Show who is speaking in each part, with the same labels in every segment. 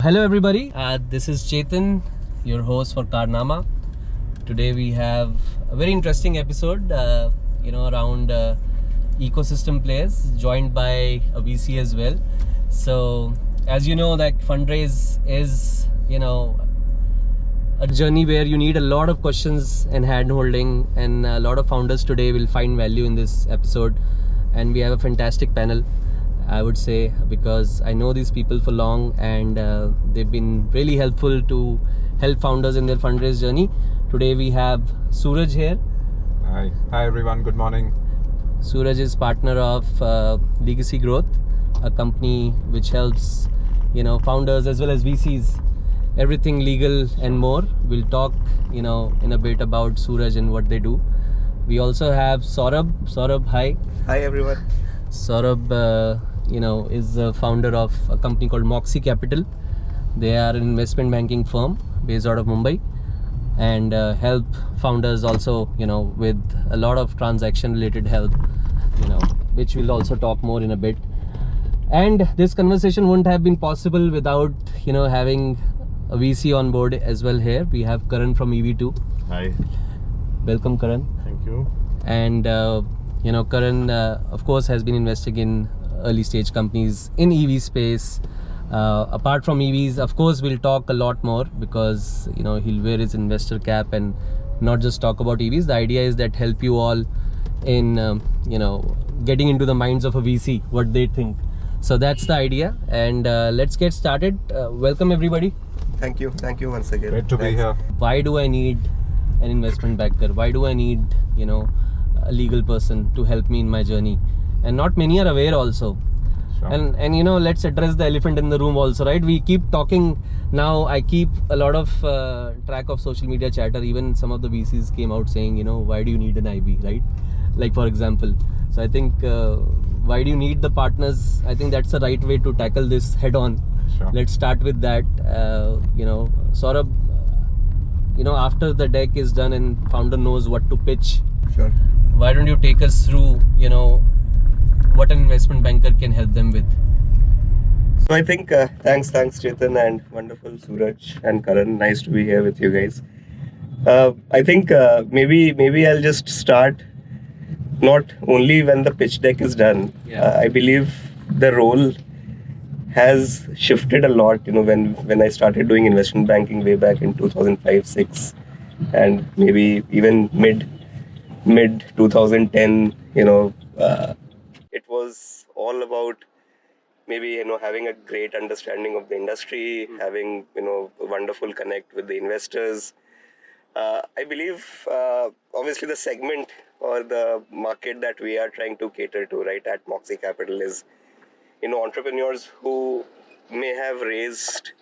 Speaker 1: Hello everybody, this is Chetan, your host for Carnaama. Today we have a very interesting episode, around ecosystem players, joined by a VC as well. So, as you know, that Fundraise is, a journey where you need a lot of questions and hand-holding, and a lot of founders today will find value in this episode. And we have a fantastic panel, I would say, because I know these people for long, and they've been really helpful to help founders in their fundraise journey. Today we have Suraj here.
Speaker 2: Hi everyone, good morning.
Speaker 1: Suraj is partner of Legacy Growth, a company which helps founders as well as VCs, everything legal and more. We'll talk in a bit about Suraj and what they do. We also have Saurabh, hi.
Speaker 3: Hi everyone.
Speaker 1: Saurabh is the founder of a company called Moxie Capital. They are an investment banking firm based out of Mumbai, and help founders also with a lot of transaction related help, which we'll also talk more in a bit. And this conversation wouldn't have been possible without having a VC on board as well. Here we have Karan from EV2.
Speaker 2: Hi.
Speaker 1: Welcome, Karan.
Speaker 2: Thank you.
Speaker 1: And Karan of course has been investing in early stage companies in EV space. Apart from EVs, of course, we'll talk a lot more, because he'll wear his investor cap and not just talk about EVs. The idea is that help you all in getting into the minds of a VC, what they think. So that's the idea, and let's get started. Welcome everybody.
Speaker 3: Thank you once again.
Speaker 2: Great to be here.
Speaker 1: Why do I need an investment banker? Why do I need a legal person to help me in my journey? And not many are aware also.
Speaker 2: Sure.
Speaker 1: And let's address the elephant in the room also, right? We keep talking now. I keep a lot of track of social media chatter. Even some of the VCs came out saying, why do you need an IB, right? Like, for example. So I think why do you need the partners? I think that's the right way to tackle this head on.
Speaker 2: Sure.
Speaker 1: Let's start with that. Saurabh, after the deck is done and founder knows what to pitch,
Speaker 3: Sure.
Speaker 1: why don't you take us through what an investment banker can help them with?
Speaker 3: So I think thanks Chetan, and wonderful Suraj and Karan. Nice to be here with you guys. I think maybe I'll just start not only when the pitch deck is done. I believe the role has shifted a lot. When I started doing investment banking way back in 2005-6, and maybe even mid 2010, it was all about maybe having a great understanding of the industry, having a wonderful connect with the investors. I believe obviously the segment or the market that we are trying to cater to, right, at Moxie Capital is entrepreneurs who may have raised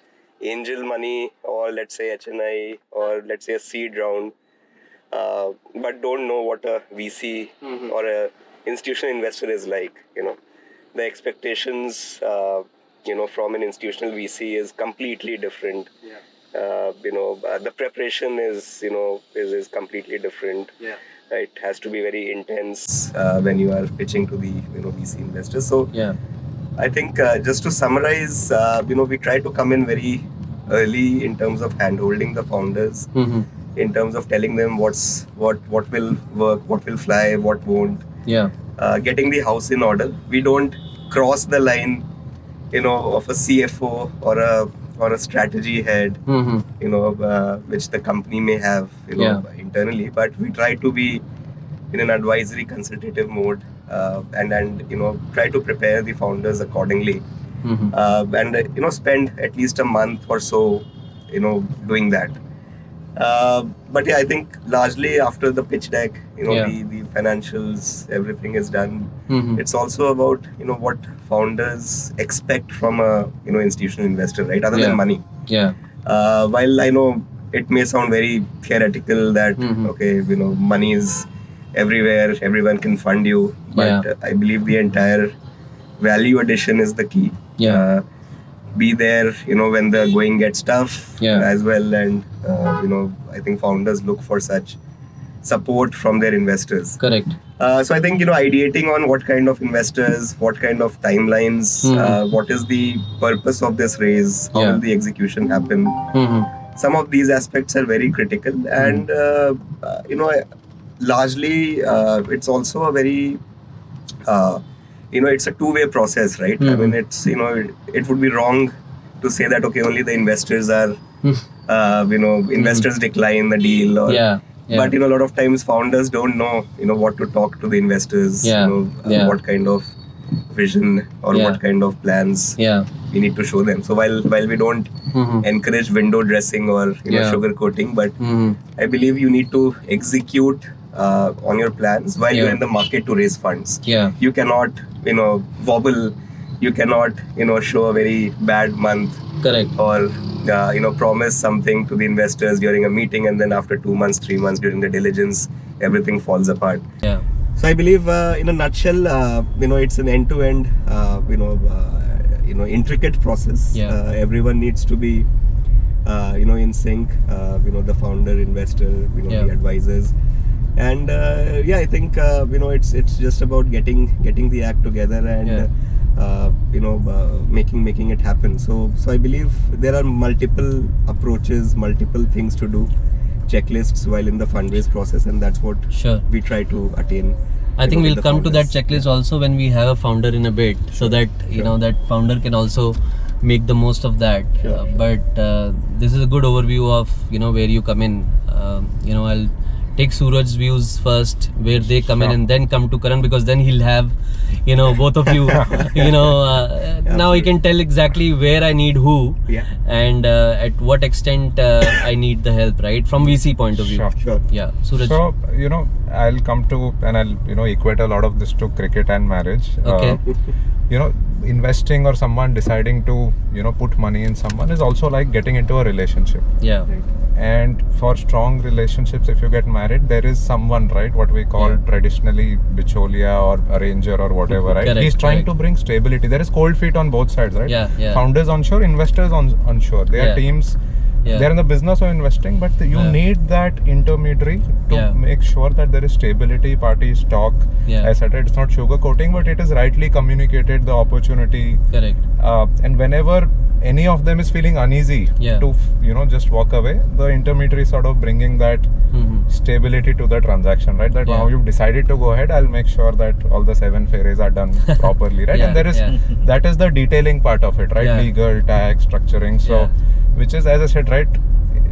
Speaker 3: angel money, or let's say HNI, or let's say a seed round, but don't know what a VC or a institutional investor is like. The expectations from an institutional VC is completely different. The preparation is completely different. It has to be very intense when you are pitching to the VC investors. So I think just to summarize, we try to come in very early in terms of hand-holding the founders, in terms of telling them what will work, what will fly, what won't. Getting the house in order. We don't cross the line, of a CFO or a strategy head, which the company may have, internally. But we try to be in an advisory, consultative mode, and try to prepare the founders accordingly, and spend at least a month or so, doing that. But yeah, I think largely after the pitch deck, the financials, everything is done. It's also about what founders expect from a institutional investor, right? Other than money. While I know it may sound very theoretical that okay, money is everywhere, everyone can fund you, but I believe the entire value addition is the key. Be there, when the going gets tough as well, and I think founders look for such support from their investors.
Speaker 1: Correct.
Speaker 3: So I think, ideating on what kind of investors, what kind of timelines, what is the purpose of this raise, how will the execution happen. Some of these aspects are very critical, and largely it's also a very it's a two-way process, right? I mean, it's it would be wrong to say that okay, only the investors are investors decline the deal, or but a lot of times founders don't know what to talk to the investors, what kind of vision or what kind of plans we need to show them. So while we don't encourage window dressing or sugar coating, but I believe you need to execute on your plans while you're in the market to raise funds. You cannot wobble, you cannot show a very bad month.
Speaker 1: Correct.
Speaker 3: Or promise something to the investors during a meeting, and then after 2 months, 3 months during the diligence, everything falls apart. So I believe in a nutshell, it's an end-to-end intricate process. Everyone needs to be in sync, the founder, investor, the advisors, and I think it's just about getting the act together and making it happen. So I believe there are multiple approaches, multiple things to do, checklists while in the fundraise process, and that's what we try to attain.
Speaker 1: I think we'll come to that checklist also when we have a founder in a bit, so that that founder can also make the most of that. But this is a good overview of where you come in. I'll take Suraj's views first, where they come in, and then come to Karan, because then he'll have both of you now he can tell exactly where I need who, and at what extent I need the help, right, from VC point of view. Suraj.
Speaker 2: So I'll come to, and I'll equate a lot of this to cricket and marriage. Investing or someone deciding to put money in someone is also like getting into a relationship. And for strong relationships, if you get married, there is someone, right, what we call traditionally bicholia or arranger or whatever, right? He's trying to bring stability. There is cold feet on both sides, right? Founders onshore, investors onshore. They are teams. They're in the business of investing, but you need that intermediary to make sure that there is stability, parties talk, etc. It's not sugarcoating, but it is rightly communicated, the opportunity. And whenever any of them is feeling uneasy to just walk away, the intermediary sort of bringing that stability to the transaction, right? That now you've decided to go ahead, I'll make sure that all the 7 ferries are done properly, right? And there is that is the detailing part of it, right? Legal, tax, structuring. So which is, as I said, right,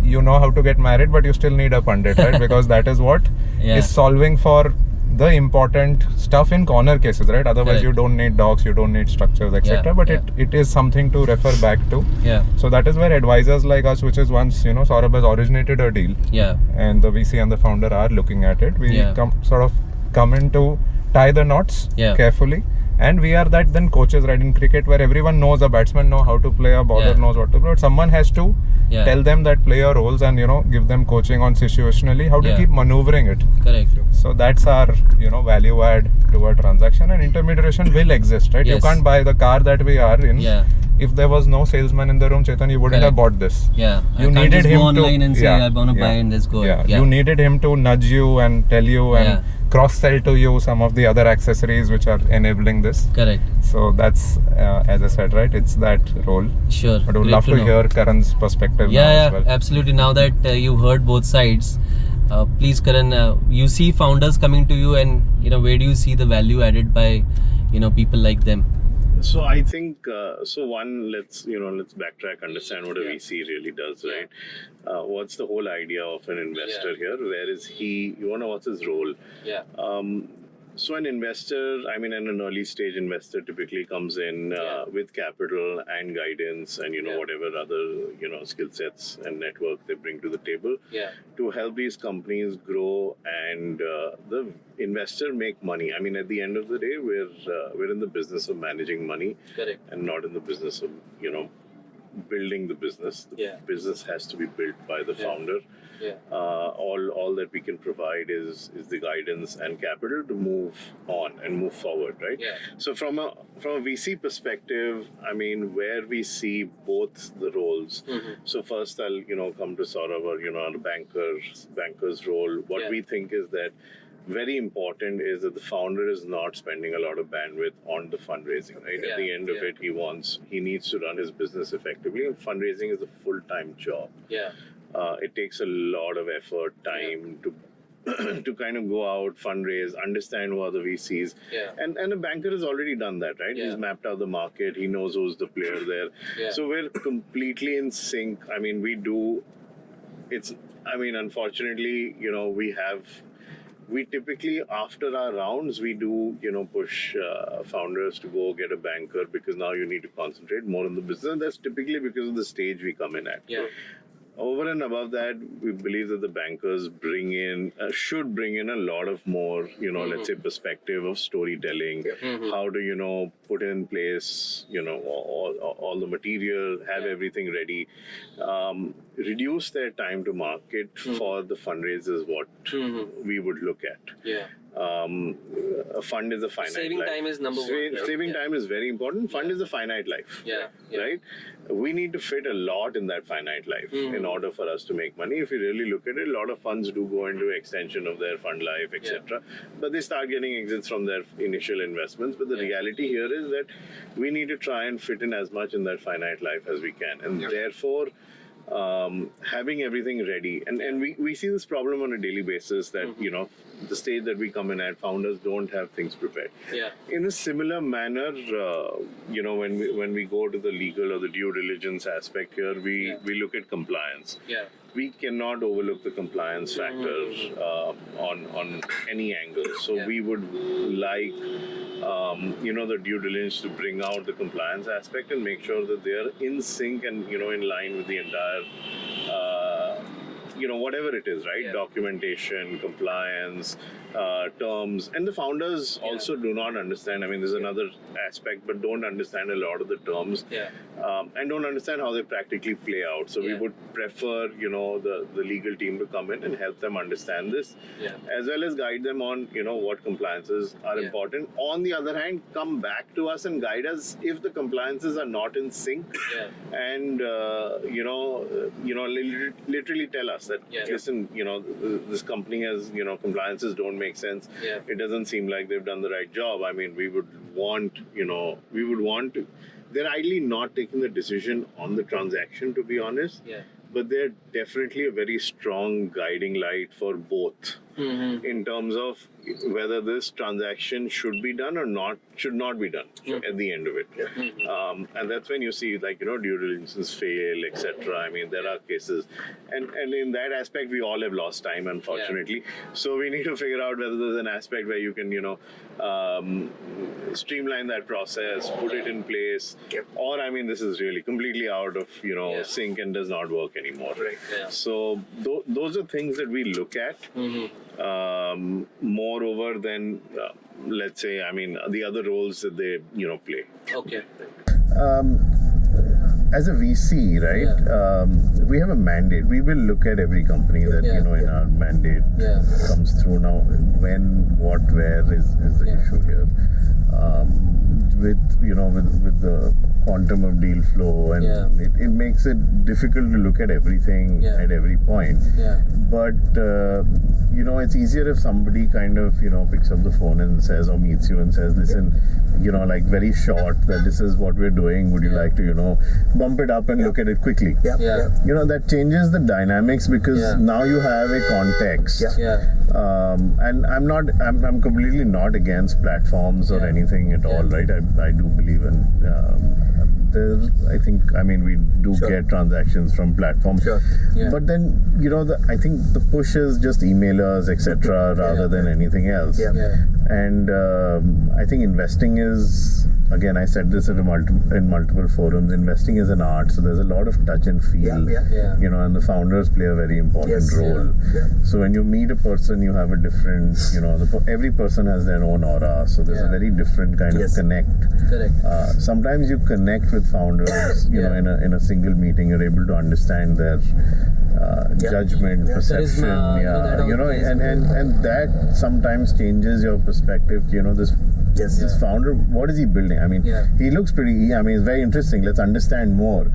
Speaker 2: you know how to get married, but you still need a pundit, right? Because that is what is solving for the important stuff in corner cases, right? Otherwise you don't need docs, you don't need structures, etc. But it is something to refer back to. So that is where advisors like us, which is once Saurabh has originated a deal, and the VC and the founder are looking at it, we come in to tie the knots carefully. And we are that then coaches, right? In cricket, where everyone knows, a batsman know how to play, a bowler knows what to play, but someone has to tell them that player roles and give them coaching on situationally how to keep maneuvering it. So that's our value add to a transaction, and intermediation will exist, right? You can't buy the car that we are in. If there was no salesman in the room, Chetan, you wouldn't have bought this. You needed him to online and say I want to buy and let's go. You needed him to nudge you and tell you and cross-sell to you some of the other accessories which are enabling this. So that's, as I said, right, it's that role. But I would love to hear Karann's perspective now as well.
Speaker 1: Absolutely. Now that you've heard both sides, please, Karann, you see founders coming to you, and where do you see the value added by people like them?
Speaker 4: So I think one, let's backtrack, understand what a VC really does, right? What's the whole idea of an investor here? Where is he? What's his role? So an investor, an early stage investor typically comes in with capital and guidance and whatever other skill sets and network they bring to the table to help these companies grow and the investor make money. At the end of the day, we're in the business of managing money and not in the business of building the business. The business has to be built by the founder. All that we can provide is the guidance and capital to move on and move forward, right? So from a VC perspective, I mean, where we see both the roles. So first I'll come to Saurabh, or the banker's role. What we think is that very important is that the founder is not spending a lot of bandwidth on the fundraising, right? At the end of it, he needs to run his business effectively, and fundraising is a full-time job. It takes a lot of effort, time to kind of go out, fundraise, understand who are the VCs. And a banker has already done that, right? He's mapped out the market, he knows who's the player there. So we're completely in sync. I mean, unfortunately, we typically, after our rounds, we do, push founders to go get a banker, because now you need to concentrate more on the business. And that's typically because of the stage we come in at. Over and above that, we believe that the bankers should bring in a lot of more, let's say, perspective of storytelling. How do put in place, all the material, have everything ready, reduce their time to market for the fundraisers, what we would look at. A fund is a finite
Speaker 1: Saving
Speaker 4: life.
Speaker 1: time is number one.
Speaker 4: Saving time is very important. Fund is a finite life. Right? We need to fit a lot in that finite life in order for us to make money. If you really look at it, a lot of funds do go into extension of their fund life, etc. But they start getting exits from their initial investments. But the reality here is that we need to try and fit in as much in that finite life as we can. And therefore, having everything ready, and we see this problem on a daily basis, that the stage that we come in at, founders don't have things prepared. In a similar manner, when we go to the legal or the due diligence aspect here, we look at compliance. We cannot overlook the compliance factor on any angle. So we would like the due diligence to bring out the compliance aspect and make sure that they are in sync and in line with the entire whatever it is, right? Documentation, compliance, terms. And the founders also do not understand. I mean, there's another aspect, but don't understand a lot of the terms and don't understand how they practically play out. So we would prefer, the legal team to come in and help them understand this, as well as guide them on, what compliances are important. On the other hand, come back to us and guide us if the compliances are not in sync, and literally tell us that, listen, this company has, compliances don't make sense. It doesn't seem like they've done the right job. I mean, we would want to, they're ideally not taking the decision on the transaction, to be honest, but they're definitely a very strong guiding light for both in terms of whether this transaction should be done or should not be done at the end of it. And that's when you see, like, due diligences fail, etc. I mean, there are cases. And in that aspect, we all have lost time, unfortunately. So we need to figure out whether there's an aspect where you can, streamline that process, put it in place, or, I mean, this is really completely out of, sync and does not work anymore. So those are things that we look at. Moreover than, let's say, I mean, the other roles that they, play.
Speaker 2: As a VC, right, we have a mandate. We will look at every company that, in our mandate comes through. Now, when, what, where is the issue here. With the quantum of deal flow, and it makes it difficult to look at everything at every point. But it's easier if somebody kind of picks up the phone and says, or meets you and says, listen, like very short, that this is what we're doing, would you like to bump it up and look at it quickly. That changes the dynamics, because now you have a context. And I'm completely not against platforms or anything at all, right? I do believe in we do get transactions from platforms, but then I think the push is just emailers, etc., rather than anything else. And I think investing is
Speaker 5: again, I said this in multiple forums, investing is an art, so there's a lot of touch and feel, you know, and the founders play a very important role. So when you meet a person, you have a different, you know, every person has their own aura, so there's a very different kind of connect.
Speaker 1: Correct.
Speaker 5: Sometimes you connect with founders, you know, in a single meeting, you're able to understand their judgment, perception,
Speaker 1: charisma,
Speaker 5: you know, and that sometimes changes your perspective. You know, this founder, what is he building? I mean, he looks pretty. I mean, it's very interesting. Let's understand more.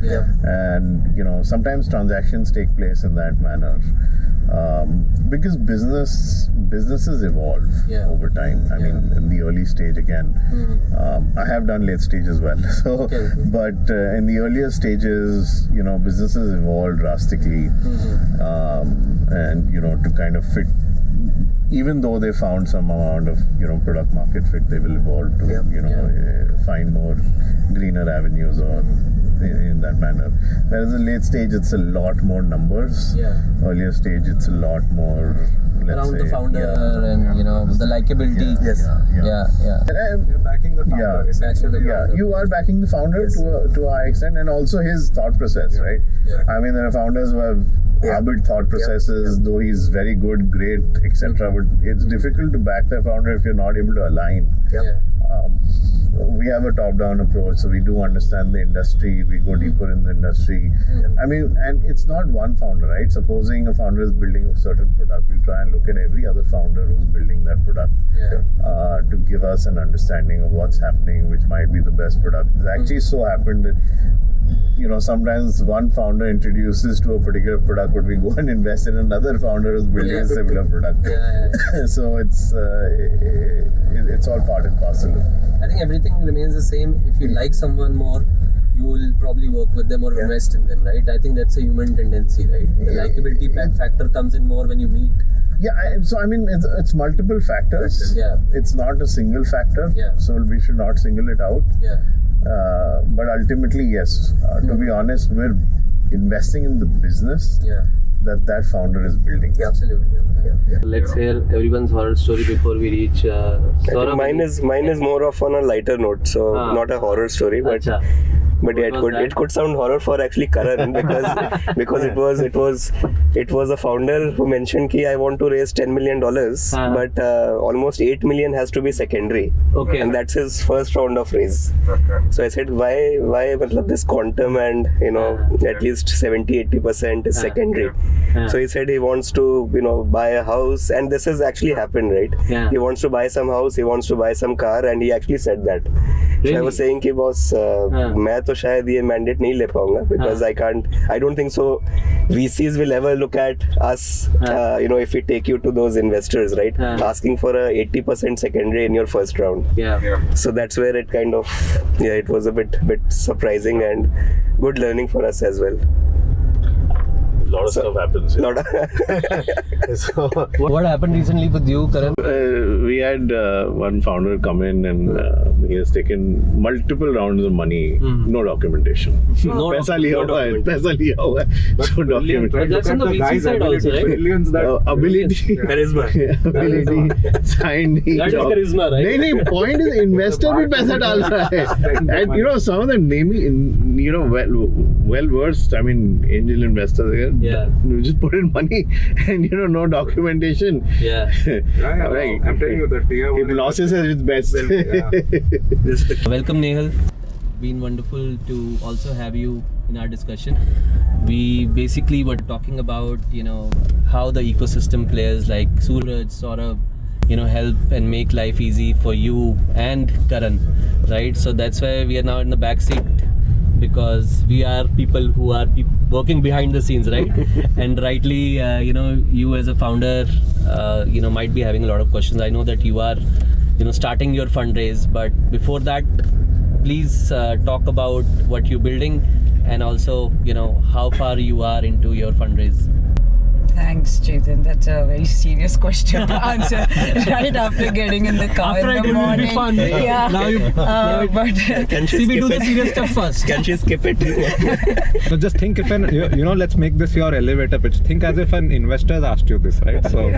Speaker 5: And you know, sometimes transactions take place in that manner. Because businesses evolve over time. I mean, in the early stage again, I have done late stage as well. So, but in the earlier stages, you know, businesses evolve drastically, and you know, to kind of fit. Even though they found some amount of, you know, product market fit, they will evolve to, you know, find more greener avenues or in that manner. Whereas in late stage, it's a lot more numbers. Earlier stage, it's a lot more, let's
Speaker 1: around
Speaker 5: say,
Speaker 1: the founder and, you know, the likability.
Speaker 5: And
Speaker 2: You're backing the founder.
Speaker 5: You are backing the founder to a high extent, and also his thought process, right? I mean, there are founders who have habit thought processes, though he's very good, great, etc. But it's difficult to back the founder if you're not able to align. We have a top-down approach, so we do understand the industry. We go deeper in the industry. I mean, and it's not one founder, right? Supposing a founder is building a certain product, we'll try and look at every other founder who's building that product to give us an understanding of what's happening, which might be the best product. It's actually so happened that, you know, sometimes one founder introduces to a particular product, but we go and invest in another founder who's building a similar product. So it's all part and parcel.
Speaker 1: I think everything remains the same. If you like someone more, you will probably work with them or invest in them, right? I think that's a human tendency, right? The likability factor comes in more when you meet.
Speaker 5: So I mean, it's multiple factors. It's not a single factor. So we should not single it out. But ultimately, yes. To be honest, we're investing in the business that founder is building.
Speaker 1: Absolutely. Let's hear everyone's horror story before we reach.
Speaker 3: Saurabh, mine is more of on a lighter note, so not a horror story, but it could sound horror for actually Karan because it was a founder who mentioned ki I want to raise $10 million, but almost 8 million has to be secondary, and that's his first round of raise. So I said, why matlab this quantum, and you know, at least 70-80% is secondary. So he said he wants to, you know, buy a house, and this has actually happened, right? He wants to buy some house, he wants to buy some car, and he actually said that. So I was saying कि boss, मैं तो शायद ये mandate नहीं ले पाऊंगा because I don't think so. VCs will ever look at us, you know, if we take you to those investors, right? Asking for a 80% secondary in your first round. So that's where it kind of, it was a bit surprising and good learning for us as well.
Speaker 4: A lot of stuff happens.
Speaker 1: What happened recently with you, Karan?
Speaker 4: We had one founder come in and he has taken multiple rounds of money, no documentation. पैसा लिया हुआ है, पैसा लिया हुआ है. So document.
Speaker 1: But that's on the VC side also, right?
Speaker 2: Billions
Speaker 4: ability,
Speaker 3: charisma,
Speaker 4: signed.
Speaker 1: That is charisma, right?
Speaker 4: नहीं, point is investor भी पैसा डाल रहा है. And you know, some of them naming, you know, well versed. I mean, angel investors here. You just put in money and, you know, no documentation.
Speaker 2: Right. I'm telling you that
Speaker 4: he losses at its best.
Speaker 1: Welcome, Nehal. Been wonderful to also have you in our discussion. We basically were talking about, you know, how the ecosystem players like Suraj, Saurabh, you know, help and make life easy for you and Karan, right? So that's why we are now in the back seat, because we are people who are working behind the scenes, right? And rightly, you know, you as a founder, you know, might be having a lot of questions. I know that you are, you know, starting your fundraise, but before that, please talk about what you're building and also, you know, how far you are into your fundraise.
Speaker 6: Thanks, Chetan. That's a very serious question to answer right after getting in the car
Speaker 1: After
Speaker 6: in the morning.
Speaker 1: It will be fun.
Speaker 6: Yeah.
Speaker 1: Now you.
Speaker 6: But
Speaker 3: Can she
Speaker 1: See, we
Speaker 3: skip
Speaker 1: do the
Speaker 3: it?
Speaker 1: serious stuff first.
Speaker 3: Can she skip it?
Speaker 2: So just think if let's make this your elevator pitch. Think as if an investor has asked you this, right? So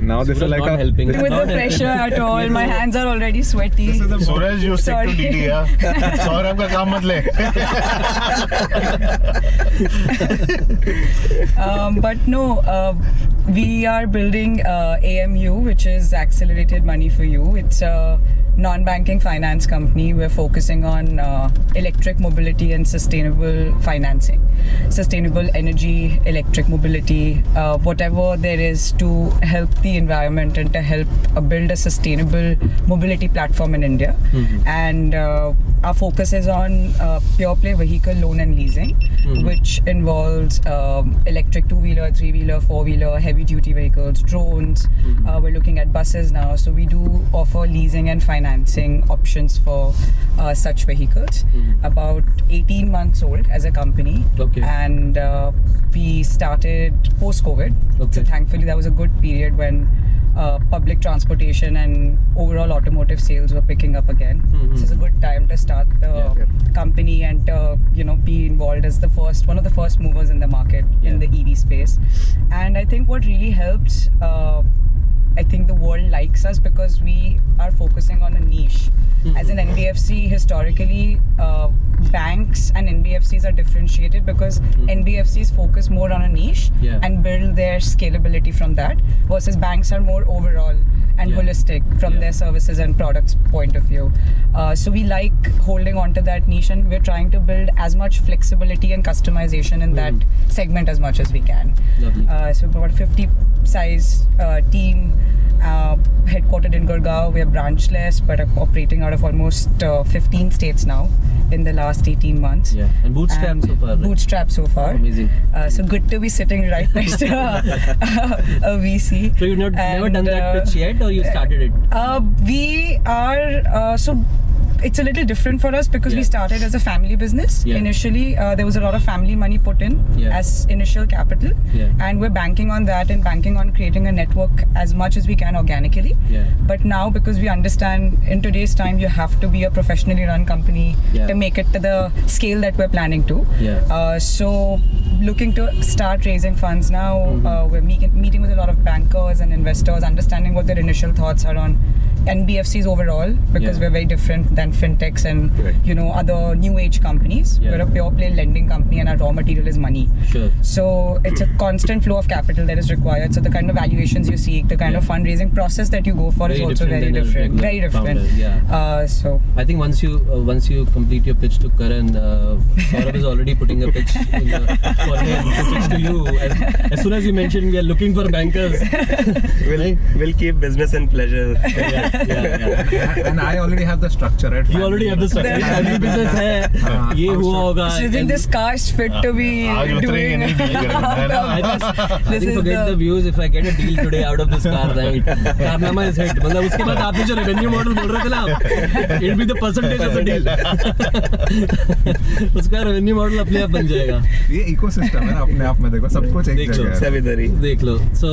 Speaker 2: now this is
Speaker 1: Suraj
Speaker 2: like
Speaker 1: not helping.
Speaker 6: with the pressure at all, my hands are already sweaty.
Speaker 5: Suraj, you stick to
Speaker 6: Sorry.
Speaker 5: DD, yeah? Saurabh ka kaam mat le.
Speaker 6: But no, we are building AMU, which is Accelerated Money for You. It's a non-banking finance company. We're focusing on electric mobility and sustainable financing, sustainable energy, electric mobility, whatever there is to help the environment and to help build a sustainable mobility platform in India. And our focus is on pure play vehicle loan and leasing, which involves electric two-wheeler, three-wheeler, four-wheeler, heavy-duty vehicles, drones. We're looking at buses now. So we do offer leasing and financing options for such vehicles. About 18 months old as a company.
Speaker 1: Okay.
Speaker 6: And we started post-COVID.
Speaker 1: Okay.
Speaker 6: So thankfully that was a good period when public transportation and overall automotive sales were picking up again. This is a good time to start the company and be involved as one of the first movers in the market in the EV space. And I think what really helps, I think the world likes us because we are focusing on a niche. As an NBFC, historically, banks and NBFCs are differentiated because NBFCs focus more on a niche and build their scalability from that, versus banks are more overall and holistic from their services and products point of view. So we like holding on to that niche, and we're trying to build as much flexibility and customization in that segment as much as we can.
Speaker 1: Lovely.
Speaker 6: So about 50 size team, headquartered in Gurgaon. We're branchless but are operating out of almost 15 states now in the last 18 months.
Speaker 1: Yeah, and bootstrap so far. Right?
Speaker 6: Bootstrap so far.
Speaker 1: Amazing.
Speaker 6: So good to be sitting right next to a VC.
Speaker 1: So you've never done that
Speaker 6: And,
Speaker 1: pitch yet, or you started it?
Speaker 6: We are so it's a little different for us because we started as a family business. Initially, there was a lot of family money put in as initial capital, and we're banking on that and banking on creating a network as much as we can organically. But now, because we understand in today's time you have to be a professionally run company to make it to the scale that we're planning to. So looking to start raising funds now. We're meeting with a lot of bankers and investors, understanding what their initial thoughts are on NBFCs overall, because we're very different than fintechs and other new age companies. We're a pure play lending company, and our raw material is money. So it's a constant flow of capital that is required. So the kind of valuations you seek, the kind of fundraising process that you go for is also very different. Very different. So
Speaker 1: I think once you complete your pitch to Karan, Saurabh is already putting a pitch for him to pitch to you. As soon as you mentioned we are looking for bankers,
Speaker 3: We'll keep business and pleasure.
Speaker 2: And I already have the structure, right?
Speaker 1: You already have the structure. Family business है, ये हुआ होगा.
Speaker 6: so you think this car is fit to be doing
Speaker 1: I think forget the views. If I get a deal today out of this car, right? Carnaama is hit. मतलब उसके बाद आपने जो revenue model बोल रहे थे ना, it'll be the percentage of the deal. उसका revenue model अपने आप बन जाएगा.
Speaker 2: ये ecosystem है ना अपने आप में, देखो सब कुछ एक जगह है.
Speaker 1: देख लो. So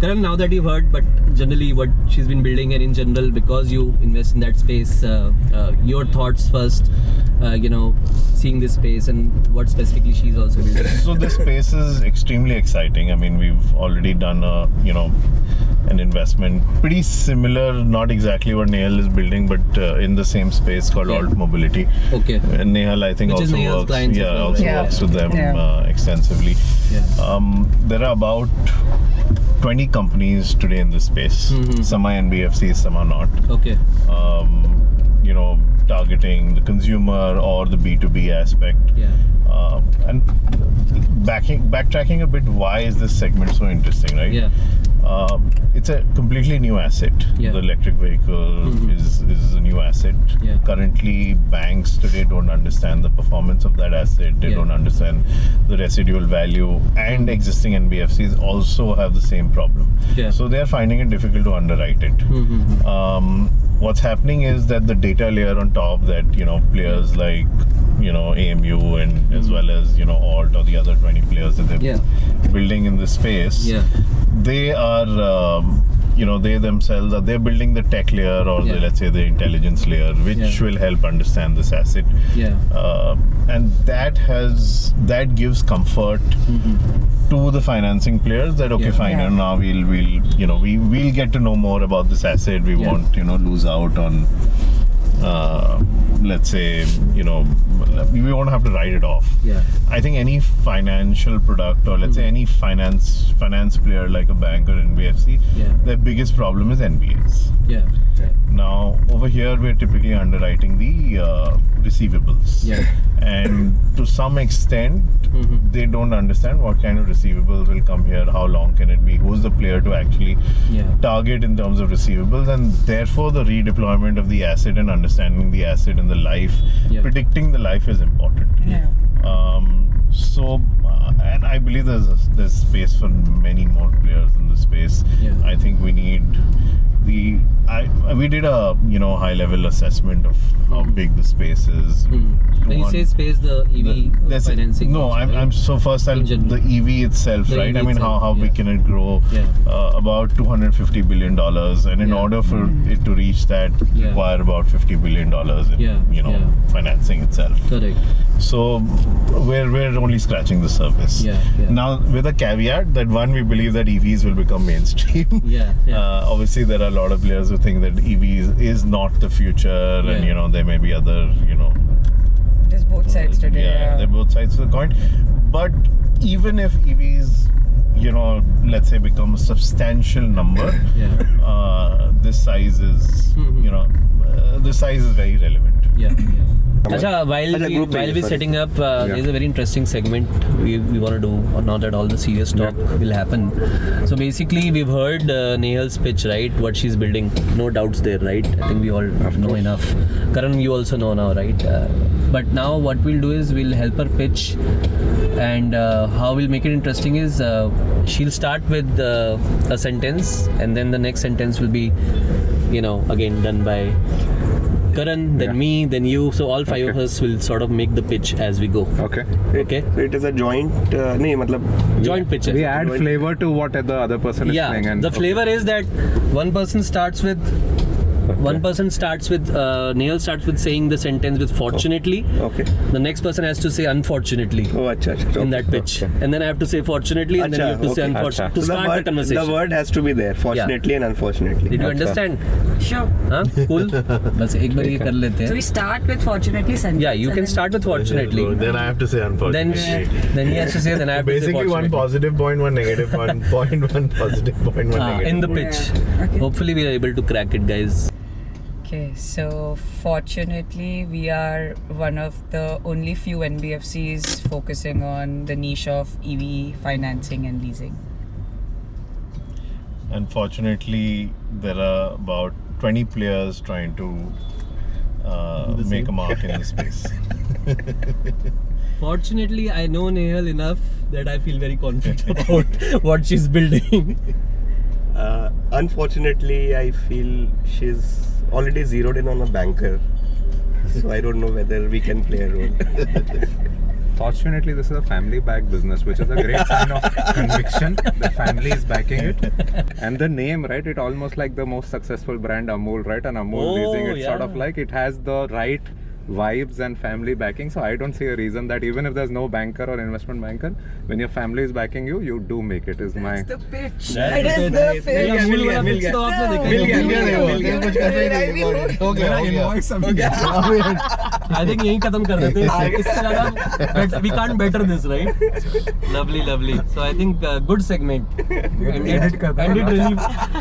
Speaker 1: Karan, now that you've heard, but generally what she's been building, and in general because you invest in that space, your thoughts first, seeing this space and what specifically she's also building.
Speaker 4: So this space is extremely exciting. I mean, we've already done an investment pretty similar, not exactly what Nehal is building, but in the same space called Alt Mobility.
Speaker 1: Okay.
Speaker 4: And Nehal, I think,
Speaker 1: Which
Speaker 4: also works. Works with them extensively. There are about 20 companies today in this space. Some are NBFCs, some are not.
Speaker 1: Okay.
Speaker 4: Targeting the consumer or the B2B aspect. And backtracking a bit, why is this segment so interesting, right? It's a completely new asset.
Speaker 1: Yeah.
Speaker 4: The electric vehicle is a new asset.
Speaker 1: Yeah.
Speaker 4: Currently, banks today don't understand the performance of that asset. They don't understand the residual value, and existing NBFCs also have the same problem.
Speaker 1: Yeah.
Speaker 4: So they are finding it difficult to underwrite it. What's happening is that the data layer on top, that players like AMU and as well as Alt or the other 20 players that they're building in this space, they are they themselves they're building the tech layer or let's say the intelligence layer, which will help understand this asset, and that gives comfort to the financing players that fine, and now we'll get to know more about this asset. We won't lose out on let's say we won't have to write it off. I think any financial product, or let's say any finance player like a bank or NBFC, their biggest problem is NPAs. Now over here we're typically underwriting the receivables, and to some extent they don't understand what kind of receivables will come here, how long can it be, who's the player to actually target in terms of receivables, and therefore the redeployment of the asset and understanding the asset and the life, predicting the life is important. So and I believe there's space for many more players in the space. I think we need we did a high level assessment of how big the space is.
Speaker 1: When you say space, the EV financing?
Speaker 4: No, I'm so first the EV itself,
Speaker 1: the
Speaker 4: right?
Speaker 1: EV
Speaker 4: I mean,
Speaker 1: itself,
Speaker 4: how big can it grow? About $250 billion, and in order for it to reach that, require about $50 billion in financing itself.
Speaker 1: Correct.
Speaker 4: So we're only scratching the surface. Now, with a caveat that one, we believe that EVs will become mainstream. Obviously, there are a lot of players who think that EVs is not the future, and there may be other
Speaker 6: There's both sides today.
Speaker 4: They're both sides of the coin. But even if EVs let's say become a substantial number, this size is this size is very relevant.
Speaker 1: Acha, while we're setting up, there's a very interesting segment we want to do now that all the serious talk will happen. So basically, we've heard Nehal's pitch, right? What she's building, no doubts there, right? I think we all know enough. Karan, you also know now, right? But now what we'll do is we'll help her pitch, and how we'll make it interesting is she'll start with a sentence, and then the next sentence will be, again done by Karan, then me, then you. So all five of us will sort of make the pitch as we go.
Speaker 3: So it is a joint
Speaker 1: joint pitch.
Speaker 2: We add flavor to what the other person is saying. And
Speaker 1: the flavor is that one person starts with Nehal starts with saying the sentence with fortunately. The next person has to say unfortunately in that pitch. And then I have to say fortunately, and then you have to say unfortunately to start the conversation.
Speaker 3: The word has to be there, fortunately and unfortunately.
Speaker 1: Did you understand?
Speaker 6: Sure.
Speaker 1: Cool. बस एक बार ये कर लेते हैं.
Speaker 6: So we start with fortunately sentence.
Speaker 1: Yeah, you can start with fortunately.
Speaker 4: Then I have to say unfortunately.
Speaker 1: Then he has to say, then I have to say
Speaker 4: basically
Speaker 1: fortunately.
Speaker 4: one positive point, one negative point, one positive point, one negative
Speaker 1: in the
Speaker 4: point.
Speaker 1: pitch. Hopefully we are able to crack it, guys.
Speaker 6: Okay, so fortunately we are one of the only few NBFCs focusing on the niche of EV financing and leasing.
Speaker 4: Unfortunately, there are about 20 players trying to make a mark in this space.
Speaker 1: Fortunately, I know Nehal enough that I feel very confident about what she's building.
Speaker 3: Unfortunately, I feel she's already zeroed in on a banker, so I don't know whether we can play a role.
Speaker 2: Fortunately, this is a family-backed business, which is a great sign of conviction. The family is backing it, and the name, right? It almost like the most successful brand Amul, right? And Amul leasing, it's sort of like it has the right vibes and family backing. So I don't see a reason that even if there's no banker or investment banker, when your family is backing you, you do make it. Is my
Speaker 6: The pitch.
Speaker 1: It is the pitch. मिल गया. I think यही खत्म कर देते हैं. इससे ज़्यादा we can't better this, right? Lovely. So I think good segment.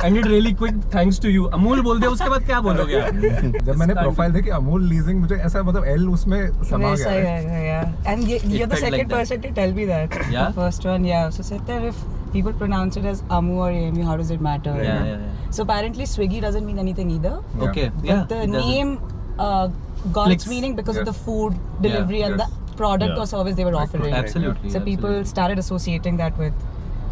Speaker 1: Ended really quick. Thanks to you. Amul बोल दे, उसके बाद क्या बोलोगे आप?
Speaker 2: जब मैंने प्रोफाइल देखी अमूल लीजिंग, मुझे ऐसा मतलब एल उसमें समा गया.
Speaker 6: Yeah. And you're the second person to tell me that.
Speaker 1: Yeah?
Speaker 6: The first one, yeah. So said that if people pronounce it as AMU or AMU. How does it matter?
Speaker 1: Yeah.
Speaker 6: So apparently Swiggy doesn't mean anything either.
Speaker 2: Yeah.
Speaker 1: Okay.
Speaker 6: But
Speaker 1: Yeah.
Speaker 6: the
Speaker 1: it doesn't.
Speaker 6: name got
Speaker 1: Clicks.
Speaker 6: its meaning because of
Speaker 2: Yes.
Speaker 6: the food delivery and
Speaker 2: Yes.
Speaker 6: the product or service they were offering.
Speaker 1: Absolutely.
Speaker 6: So people
Speaker 1: absolutely.
Speaker 6: started associating that with.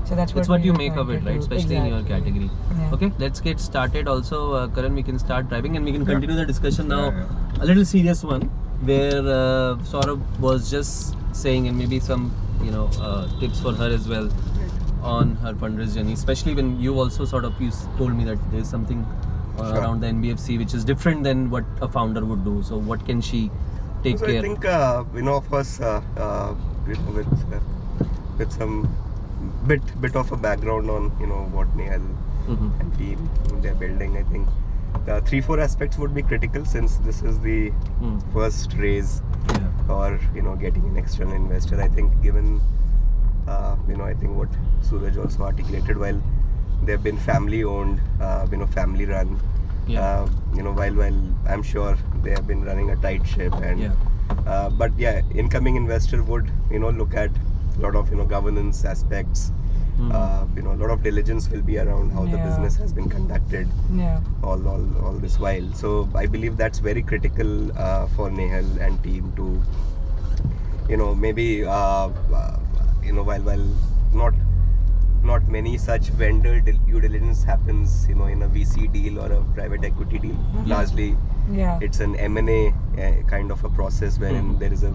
Speaker 6: So that's
Speaker 1: It's
Speaker 6: what
Speaker 1: what
Speaker 6: we
Speaker 1: you
Speaker 6: were
Speaker 1: make of
Speaker 6: trying
Speaker 1: it,
Speaker 6: to
Speaker 1: right?
Speaker 6: do.
Speaker 1: Especially in your
Speaker 6: Exactly.
Speaker 1: category.
Speaker 6: Yeah.
Speaker 1: Okay, let's get started. Also, Karan, we can start driving and we can
Speaker 2: Yeah.
Speaker 1: continue the discussion now.
Speaker 2: Yeah.
Speaker 1: A little serious one, where Saurabh was just saying, and maybe some tips for her as well on her fundraise journey. Especially when you also you told me that there's something around the NBFC which is different than what a founder would do. So what can she take
Speaker 3: So
Speaker 1: care?
Speaker 3: I think of course with some bit of a background on what Nehal
Speaker 1: Mhm.
Speaker 3: and team they're building. I think 3-4 aspects would be critical, since this is the first raise
Speaker 1: Yeah.
Speaker 3: or getting an external investor. I think given I think what Suraj also articulated, while they've been family owned, family run.
Speaker 1: Yeah.
Speaker 3: While I'm sure they have been running a tight ship, and
Speaker 1: Yeah.
Speaker 3: but yeah, incoming investor would look at a lot of governance aspects. A lot of diligence will be around how the
Speaker 6: Yeah.
Speaker 3: business has been conducted
Speaker 6: Yeah.
Speaker 3: all this while. So I believe that's very critical for Nehal and team to maybe while not many such vendor due diligence happens in a VC deal or a private equity deal. Largely
Speaker 6: Yeah.
Speaker 3: it's an M&A kind of a process wherein there is a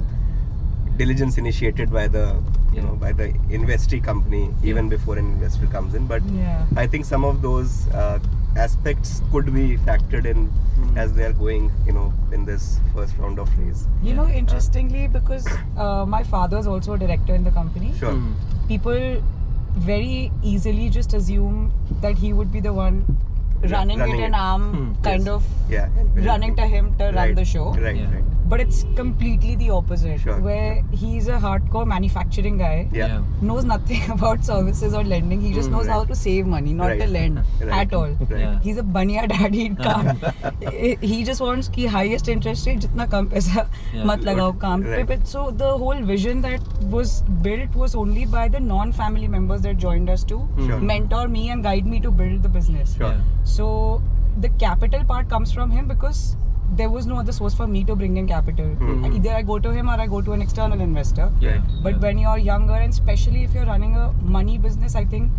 Speaker 3: diligence initiated by the by the investee company even before an investor comes in. But
Speaker 6: Yeah.
Speaker 3: I think some of those aspects could be factored in as they are going in this first round of raise.
Speaker 6: Interestingly, because my father's also a director in the company,
Speaker 3: Sure.
Speaker 6: people very easily just assume that he would be the one running it and I'm kind
Speaker 3: Yes.
Speaker 6: of
Speaker 3: Yeah.
Speaker 6: running to him to run
Speaker 3: Right.
Speaker 6: the show.
Speaker 3: Right.
Speaker 1: Yeah.
Speaker 3: Right.
Speaker 6: But it's completely the opposite,
Speaker 3: Sure.
Speaker 6: where he's a hardcore manufacturing guy,
Speaker 3: Yeah.
Speaker 6: knows nothing about services or lending. He just knows how to save money, not to
Speaker 3: Right.
Speaker 6: lend
Speaker 3: Right.
Speaker 6: at all.
Speaker 3: Right.
Speaker 1: Yeah.
Speaker 6: He's a baniya daddy. It can't. He just wants ki highest interest rate, jitna kam paisa mat lagao kaam pe.
Speaker 3: Right.
Speaker 6: But so the whole vision that was built was only by the non-family members that joined us to
Speaker 3: Sure.
Speaker 6: mentor me and guide me to build the business.
Speaker 3: Sure.
Speaker 6: So the capital part comes from him because there was no other source for me to bring in capital. Either I go to him or I go to an external investor.
Speaker 1: Yeah.
Speaker 6: But when you're younger, and especially if you're running a money business, I think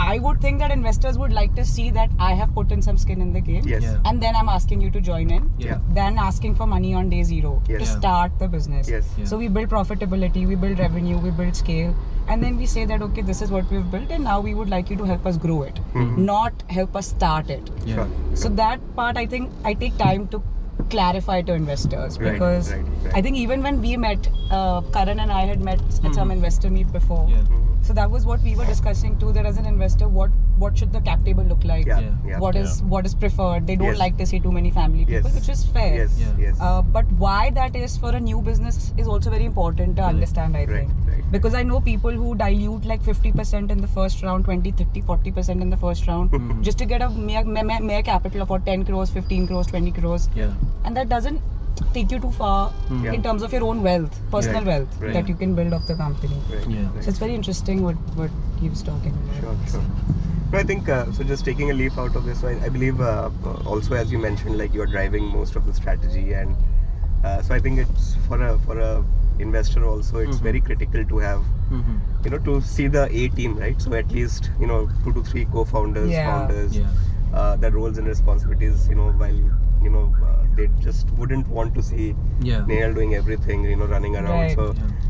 Speaker 6: I would think that investors would like to see that I have put in some skin in the game.
Speaker 3: Yes.
Speaker 1: Yeah.
Speaker 6: And then I'm asking you to join in.
Speaker 1: Yeah.
Speaker 6: Than asking for money on day zero
Speaker 3: Yes.
Speaker 6: to
Speaker 3: Yeah.
Speaker 6: start the business.
Speaker 3: Yes.
Speaker 1: Yeah.
Speaker 6: So we build profitability, we build revenue, we build scale. And then we say that, okay, this is what we've built and now we would like you to help us grow it. Not help us start it.
Speaker 1: Yeah.
Speaker 3: Sure.
Speaker 6: So that part, I think I take time to clarify to investors,
Speaker 3: Right,
Speaker 6: because
Speaker 3: right.
Speaker 6: I think even when we met, Karan and I had met at some investor meet before.
Speaker 1: Yeah.
Speaker 6: So that was what we were discussing too, that as an investor, what should the cap table look like?
Speaker 3: Yeah.
Speaker 1: Yeah.
Speaker 3: Yeah.
Speaker 6: What is preferred? They don't
Speaker 3: Yes.
Speaker 6: like to see too many family people,
Speaker 3: Yes.
Speaker 6: which is fair.
Speaker 3: Yes.
Speaker 1: Yeah.
Speaker 3: Yes.
Speaker 6: But why that is for a new business is also very important to understand, I
Speaker 3: Right,
Speaker 6: think.
Speaker 3: right.
Speaker 6: Because I know people who dilute like 50% in the first round, 20, 30, 40% in the first round, just to get a mere capital of 10 crores, 15 crores, 20 crores.
Speaker 1: Yeah.
Speaker 6: And that doesn't take you too far
Speaker 3: Yeah.
Speaker 6: in terms of your own wealth, personal
Speaker 3: Right,
Speaker 6: wealth
Speaker 3: right.
Speaker 6: that you can build off the company.
Speaker 3: Right.
Speaker 1: Yeah.
Speaker 3: Right.
Speaker 6: So it's very interesting what he was talking about.
Speaker 3: Sure. No, I think so. Just taking a leaf out of this, so I believe also, as you mentioned, like you're driving most of the strategy, and so I think it's for a investor also, it's very critical to have to see the A team, right? So at least 2 to 3 co-founders,
Speaker 6: Yeah.
Speaker 3: founders,
Speaker 1: Yeah.
Speaker 3: their roles and responsibilities. While they just wouldn't want to see
Speaker 1: Yeah.
Speaker 3: Nehal doing everything, running around.
Speaker 6: Right.
Speaker 3: So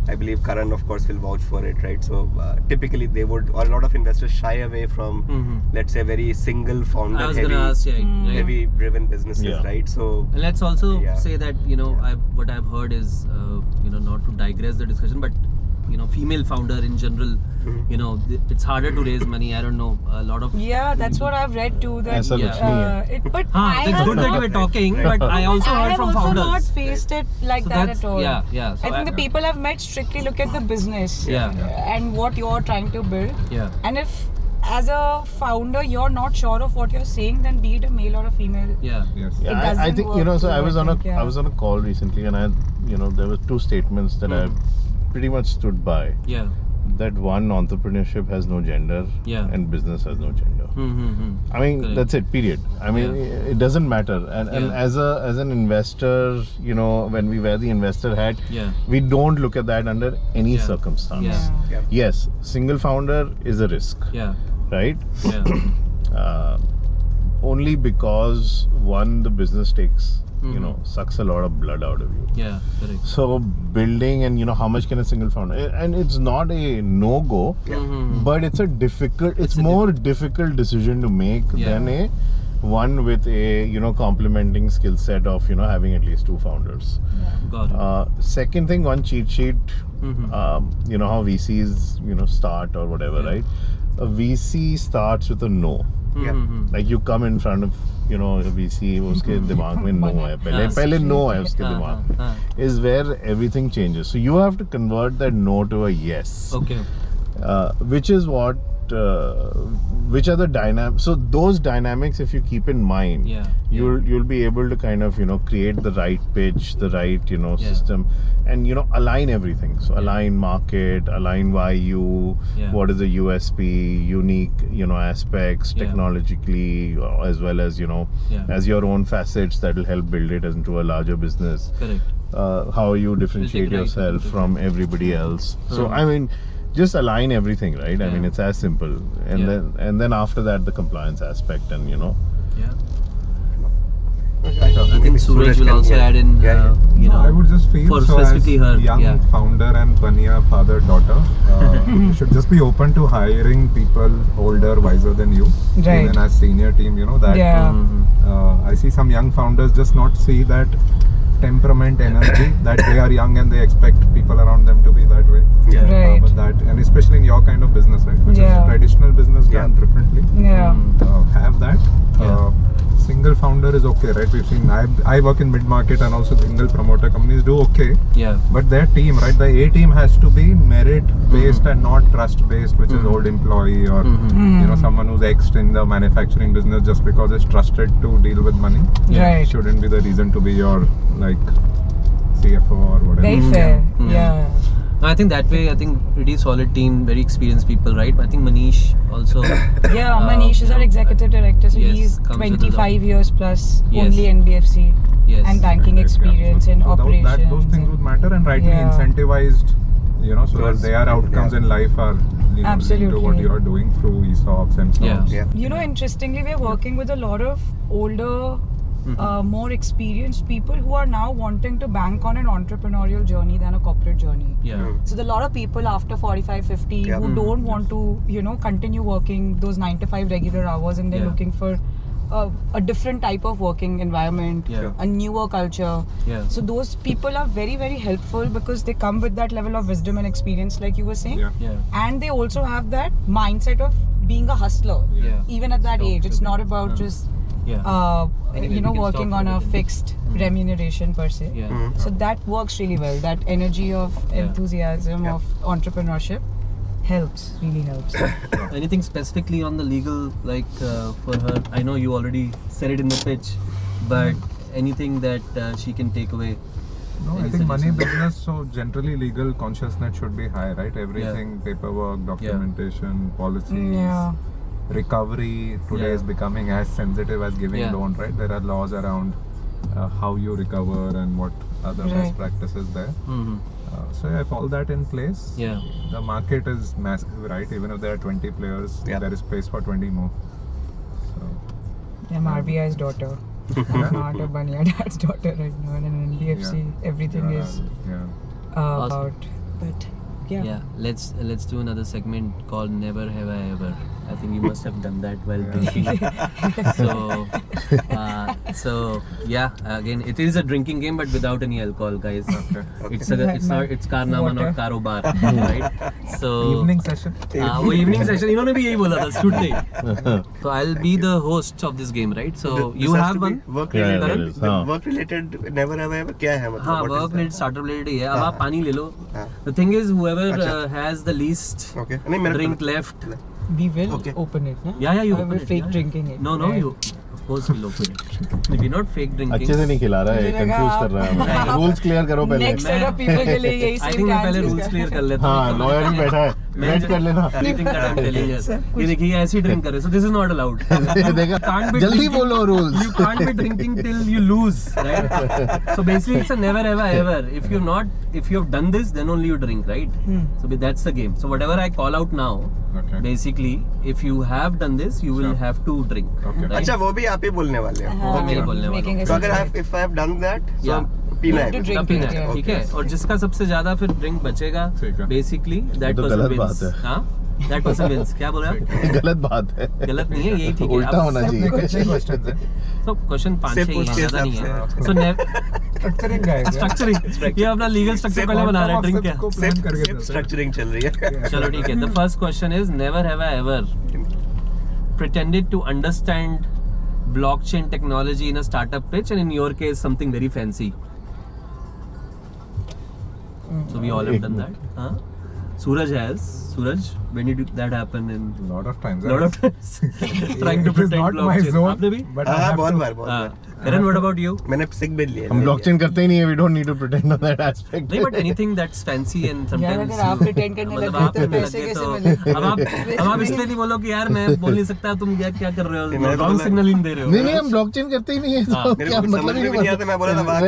Speaker 3: I believe Karan, of course, will vouch for it, right? So typically they would, or a lot of investors shy away from, let's say, very single founder
Speaker 1: I was gonna ask, right?
Speaker 3: heavy driven businesses,
Speaker 5: Yeah.
Speaker 3: right? So
Speaker 1: And let's also
Speaker 3: Yeah.
Speaker 1: say that what I've heard is not to digress the discussion, but female founder in general, it's harder to raise money. I don't know, a lot of
Speaker 6: Yeah, that's what I've read too. That
Speaker 5: ऐसा कुछ नहीं है।
Speaker 6: but
Speaker 1: हाँ,
Speaker 6: I
Speaker 1: it's
Speaker 6: have
Speaker 1: good that
Speaker 6: not,
Speaker 1: you were talking, but I also
Speaker 6: I
Speaker 1: heard
Speaker 6: have
Speaker 1: from
Speaker 6: also
Speaker 1: founders.
Speaker 6: not faced it like
Speaker 1: So
Speaker 6: that
Speaker 1: that's-
Speaker 6: at all.
Speaker 1: yeah. So
Speaker 6: I think the people I've met strictly look at the business and what you're trying to build.
Speaker 1: Yeah.
Speaker 6: And if as a founder you're not sure of what you're saying, then be it a male or a female.
Speaker 1: Yeah.
Speaker 2: Yes.
Speaker 6: It
Speaker 5: Yeah, I
Speaker 6: doesn't
Speaker 5: think
Speaker 6: work
Speaker 5: so
Speaker 6: too,
Speaker 5: I was on a
Speaker 6: think, yeah.
Speaker 5: I was on a call recently, and there were 2 statements that I pretty much stood by.
Speaker 1: Yeah.
Speaker 5: that one, entrepreneurship has no gender and business has no gender. I mean, that's it, period. I mean, it doesn't matter. And as an investor, you know, when we wear the investor hat, we don't look at that under any circumstance. Yes, single founder is a risk, right? Only because one, the business takes, you know, sucks a lot of blood out of you. Correct. So building, and you know, how much can a single founder, and it's not a no-go, but it's a difficult, it's more difficult decision to make than a one with a, you know, complementing skill set of, you know, having at least two founders. Got it. Second thing, one cheat sheet, you know how VCs, you know, start or whatever, right? A VC starts with a no. Like you come in front of, you know, a VC, उसके दिमाग में no है, पहले no है उसके दिमाग, is where everything changes. So you have to convert that no to a yes. Okay. Which is what, which are the dynamics. So those dynamics, if you keep in mind, you'll be able to kind of, you know, create the right pitch, the right, you know, system, and, you know, align everything. So align market, align why you, what is the USP, unique, you know, aspects technologically, as well as, you know, as your own facets that will help build it into a larger business. Correct. How you differentiate yourself from everybody else. So I mean, just align everything, right? I mean, it's as simple, and then after that, the compliance aspect, and you know.
Speaker 1: I think Suraj will also add in, you know,
Speaker 2: I would just feel
Speaker 1: for
Speaker 2: so
Speaker 1: specifically
Speaker 2: as
Speaker 1: her
Speaker 2: young founder and Bania father-daughter, you should just be open to hiring people older, wiser than you, even as senior team. You know that. I see some young founders just not see that temperament, energy, that they are young and they expect people around them to be that way. But that, and especially in your kind of business, right, which is traditional business done differently. Have that. Single founder is okay, right? We've seen, I work in mid-market, and also single promoter companies do okay. But their team, right, the A team has to be merit-based and not trust-based, which is old employee or, you know, someone who's ex in the manufacturing business just because it's trusted to deal with money. Shouldn't be the reason to be your, like, CFO or whatever.
Speaker 6: Very fair.
Speaker 1: I think that way, I think pretty solid team, very experienced people, right? I think Manish also.
Speaker 6: Manish is our executive director, so he's 25 years plus, only NBFC and banking experience in operations.
Speaker 2: Those things would matter, and rightly incentivized, you know, so that their outcomes in life are, you know, linked to what you are doing through ESOPs and stocks.
Speaker 6: You know, interestingly, we're working with a lot of older, more experienced people who are now wanting to bank on an entrepreneurial journey than a corporate journey. So there are a lot of people after 45, 50 who don't want to, you know, continue working those 9 to 5 regular hours, and they're looking for a different type of working environment, a newer culture. So those people are very, very helpful because they come with that level of wisdom and experience, like you were saying. And they also have that mindset of being a hustler, even at that age. It's not about just you know, working on a fixed remuneration per se. So that works really well. That energy of enthusiasm of entrepreneurship really helps.
Speaker 1: Anything specifically on the legal, like for her? I know you already said it in the pitch, but anything that she can take away?
Speaker 2: No, I think money business, so generally legal consciousness should be high, right? Everything, paperwork, documentation, policies. Recovery today is becoming as sensitive as giving loan, right? There are laws around how you recover and what other best practices there. So if all that in place, the market is massive, right? Even if there are 20 players, there is space for 20 more. So,
Speaker 6: I'm RBI's daughter. I'm not a Bania dad's daughter right now, and in NBFC everything is about. But
Speaker 1: let's do another segment called Never Have I Ever. I think you must have done that while drinking. So again, it is a drinking game, but without any alcohol, guys. It's Carnaama, not Karobar, right? So
Speaker 2: evening session.
Speaker 1: वो evening session इन्होंने भी यही बोला था student. So I'll be the host of this game, right? So you have one
Speaker 3: work related never have I ever क्या है मतलब?
Speaker 1: हाँ, work related, startup related ही है. अब आप पानी ले लो. The thing is, whoever has the least drink left,
Speaker 6: we will open it, no?
Speaker 1: Yeah, you
Speaker 6: open it. Fake drinking it.
Speaker 1: No, you. Of course we'll open it. If you're not fake drinking.
Speaker 5: अच्छे से नहीं खिला रहा है, confuse कर रहा है. Rules clear करो पहले.
Speaker 6: Next set of people के लिए यही same.
Speaker 1: I think मैं पहले rules clear कर लेता हूँ.
Speaker 5: हाँ, lawyer भी बैठा है.
Speaker 7: वेट कर लेना।
Speaker 1: Anything that I'm telling us. ये देखिए ऐसे ड्रिंक कर रहे, so this is not allowed.
Speaker 7: देखा,
Speaker 1: Can't be
Speaker 7: जल्दी
Speaker 1: drinking-
Speaker 7: बोलो rules.
Speaker 1: You can't be drinking till you lose, right? So basically, it's a never ever. If you've done this, then only you drink, right? So that's the game. So whatever I call out now,
Speaker 2: Okay.
Speaker 1: basically, if you have done this, you will have to drink.
Speaker 2: Okay.
Speaker 1: Right?
Speaker 3: अच्छा वो भी आप ही बोलने वाले हो
Speaker 1: वो मैं ही बोलने वाला हूँ।
Speaker 3: तो अगर if I have done that so
Speaker 1: Yeah.
Speaker 3: पीना
Speaker 6: You have to
Speaker 3: है
Speaker 6: drink
Speaker 1: पीना
Speaker 6: it,
Speaker 1: है,
Speaker 6: yeah.
Speaker 1: ठीक है। और जिसका सबसे ज्यादा फिर ड्रिंक बचेगा,
Speaker 2: ठीक है।
Speaker 1: बेसिकली दैट
Speaker 7: तो
Speaker 1: पर्सन
Speaker 7: गलत
Speaker 1: विंस।
Speaker 7: बात है।
Speaker 1: हाँ, दैट पर्सन विंस। क्या बोल रहे हैं?
Speaker 7: गलत बात है,
Speaker 1: गलत नहीं है, यही ठीक है।
Speaker 7: उल्टा होना चाहिए।
Speaker 1: तो क्वेश्चन 5-6 ही है, ज्यादा नहीं है। सो स्ट्रक्चरिंग, ये अपना लीगल स्ट्रक्चर पहले बना रहे हैं ड्रिंक क्या।
Speaker 3: स्ट्रक्चरिंग चल रही है।
Speaker 1: चलो ठीक है। The first question is never have I ever pretended to understand blockchain technology in a startup pitch, and in your case something very fancy. So we all have done that. Huh? Suraj has. Suraj, when did that happen? In
Speaker 2: Lot of times.
Speaker 1: lot of times trying to pretend blockchain. आपने भी?
Speaker 3: हाँ बहुत बार
Speaker 1: हाँ. Karan, what about you?
Speaker 3: मैंने सिक भी लिया
Speaker 7: हम blockchain करते ही नहीं है, we don't need to pretend on that aspect.
Speaker 1: नहीं, but anything that's fancy and
Speaker 6: यार
Speaker 1: sometimes
Speaker 6: अगर आप pretend करने
Speaker 1: मतलब
Speaker 6: लगे
Speaker 1: आप
Speaker 6: तो
Speaker 1: करने
Speaker 6: पैसे
Speaker 1: लगे
Speaker 6: कैसे
Speaker 1: तो
Speaker 6: मिले?
Speaker 1: अब आप इसलिए नहीं बोलो कि यार मैं बोल नहीं सकता, तुम क्या कर रहे हो, रॉन्ग सिग्नलिंग दे रहे हो।
Speaker 7: नहीं हम ब्लॉकचेन करते ही नहीं है, तो
Speaker 3: मेरे
Speaker 7: क्या
Speaker 3: को
Speaker 7: मतलब
Speaker 3: समझ
Speaker 7: ही
Speaker 3: में भी नहीं आता, मैं बोला था वाह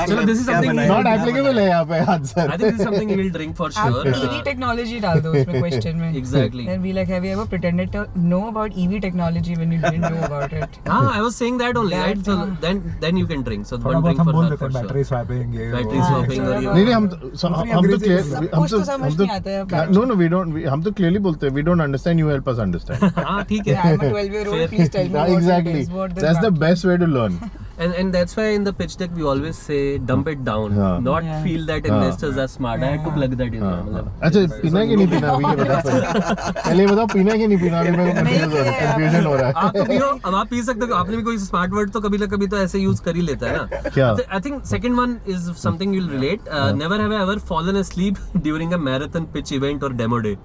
Speaker 1: चलो, this is something
Speaker 7: not applicable है यहाँ पे answer.
Speaker 1: I think this is something we will drink for
Speaker 6: आप
Speaker 1: sure.
Speaker 6: EV technology डाल दो उसमें question में।
Speaker 1: Exactly.
Speaker 6: Then be like, have you ever pretended to know about EV technology when you didn't know about it?
Speaker 1: I was saying that only, right? So then you can drink. So one drink for her for sure.
Speaker 2: Swapping ये
Speaker 1: Battery
Speaker 6: हाँ,
Speaker 1: swapping और
Speaker 7: नहीं हम तो clear
Speaker 6: सब कुछ तो समझ नहीं आता है।
Speaker 7: नो वी डोंट, हम तो क्लियरली बोलते हैं, we don't understand, you help us understand.
Speaker 1: हाँ ठीक है।
Speaker 6: I'm a 12-year-old,
Speaker 1: Fair.
Speaker 6: please tell me what
Speaker 7: Exactly,
Speaker 6: it is, what this
Speaker 7: that's the
Speaker 6: happens.
Speaker 7: best way to learn.
Speaker 1: And that's why in the pitch deck we always say dump it down,
Speaker 7: हाँ.
Speaker 1: not
Speaker 6: Yeah.
Speaker 1: feel that
Speaker 7: हाँ.
Speaker 1: investors are smart. I had to plug that in. मतलब
Speaker 7: अच्छा पीना है कि नहीं पीना, अभी ये बताओ पहले ये बताओ, पीना है कि नहीं पीना, अभी मेरे को कंफ्यूजन हो रहा है।
Speaker 1: आप तो पियो, अब आप पी सकते हो। आपने भी कोई स्मार्ट वर्ड तो कभी ना कभी तो ऐसे यूज कर ही लेता है ना।
Speaker 7: क्या?
Speaker 1: I think second one is something you'll relate. Never have I ever fallen asleep during a marathon pitch event or demo day.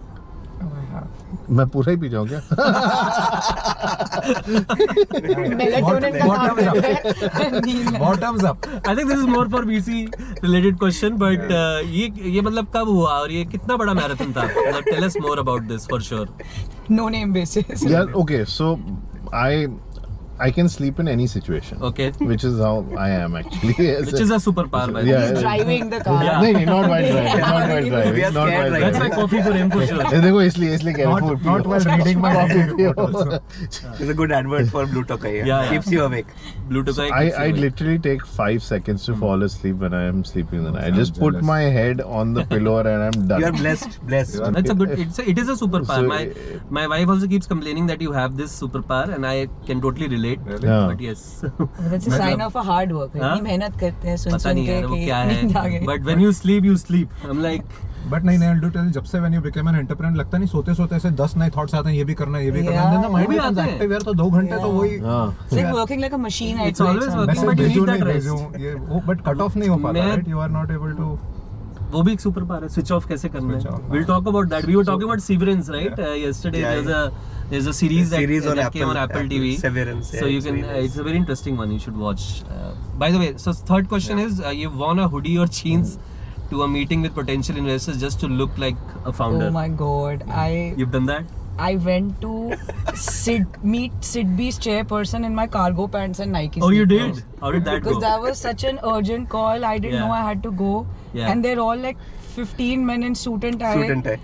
Speaker 7: मैं पूरा ही पी जाऊँ क्या?
Speaker 6: Melatonin का काम करता है, नींद है।
Speaker 2: Bottoms up.
Speaker 1: I think this is more for VC related question, but ये मतलब कब हुआ और ये कितना बड़ा मैराथन था? मतलब tell us more about this for sure.
Speaker 6: No name basis.
Speaker 7: Yeah, okay, so I can sleep in any situation.
Speaker 1: Okay.
Speaker 7: Which is how I am actually.
Speaker 1: Which is a superpower, by the way.
Speaker 7: Yeah.
Speaker 6: He's driving the car.
Speaker 1: Yeah.
Speaker 7: नहीं not while driving, not while driving,
Speaker 3: We are
Speaker 7: not
Speaker 3: scared
Speaker 7: while
Speaker 3: right
Speaker 1: That's
Speaker 7: driving.
Speaker 1: my coffee for him for sure.
Speaker 7: ये देखो इसलिए कह रहा हूँ
Speaker 2: Not while reading my
Speaker 7: coffee
Speaker 2: report
Speaker 7: पियो।
Speaker 2: also.
Speaker 3: It's a good advert for Blue Tokai.
Speaker 1: Yeah.
Speaker 3: Keeps you awake.
Speaker 1: Bluetooth
Speaker 7: I literally take 5 seconds to fall asleep when I am sleeping. Then I just put
Speaker 2: jealous.
Speaker 7: my head on the pillow and I'm done.
Speaker 3: You are blessed.
Speaker 1: That's a good. It is a superpower.
Speaker 7: So,
Speaker 1: My wife also keeps complaining that you have this superpower, and I can totally relate.
Speaker 2: Really?
Speaker 7: Yeah.
Speaker 1: But yes,
Speaker 6: That's a sign of a hard work.
Speaker 1: हाँ?
Speaker 6: इतनी मेहनत करते हैं सुन
Speaker 1: पता
Speaker 6: सुन
Speaker 1: नहीं
Speaker 6: के
Speaker 1: यार वो
Speaker 6: कि
Speaker 1: क्या
Speaker 6: नींद आ
Speaker 1: है.
Speaker 6: गई।
Speaker 1: But when you sleep. I'm like,
Speaker 2: but नहीं Nehal, do tell, जब से when you became an entrepreneur लगता नहीं सोते सोते ऐसे 10 नए थॉट्स आते हैं, ये भी करना है, ये भी करना है, then the mind
Speaker 1: वो भी
Speaker 2: becomes
Speaker 1: आते हैं।
Speaker 2: active यार, तो 2 घंटे तो वही
Speaker 7: हाँ.
Speaker 6: It's like working like a machine.
Speaker 1: It's always working.
Speaker 2: Message
Speaker 1: but you
Speaker 2: भेजूं
Speaker 1: need
Speaker 2: नहीं
Speaker 1: that rest.
Speaker 2: भेजूं, ये वो बट कट ऑफ नहीं हो पाता,
Speaker 1: मैं-
Speaker 2: right? You are not able to.
Speaker 1: वो भी एक सुपर पावर है. स्विच ऑफ कैसे करना
Speaker 2: Switch
Speaker 1: है.
Speaker 2: off,
Speaker 1: We'll
Speaker 2: हाँ.
Speaker 1: talk about that. We were talking about Severance, right? Yesterday
Speaker 3: Yeah,
Speaker 1: there's a series
Speaker 3: Series on
Speaker 1: that came on Apple TV.
Speaker 3: Severance.
Speaker 1: So you can. It's a very interesting one. You should watch. By the way, so third question is you won a hoodie or jeans to a meeting with potential investors just to look like a founder.
Speaker 6: Oh my god!
Speaker 1: You've done that?
Speaker 6: I went to meet Sidby's chairperson in my cargo pants and Nike.
Speaker 1: Oh, you
Speaker 6: sneakers.
Speaker 1: did? How did that
Speaker 6: Because
Speaker 1: go?
Speaker 6: that was such an urgent call. I didn't
Speaker 1: Yeah.
Speaker 6: know I had to go.
Speaker 1: Yeah.
Speaker 6: And they're all like 15 men in suit and tie.
Speaker 3: Suit and tie.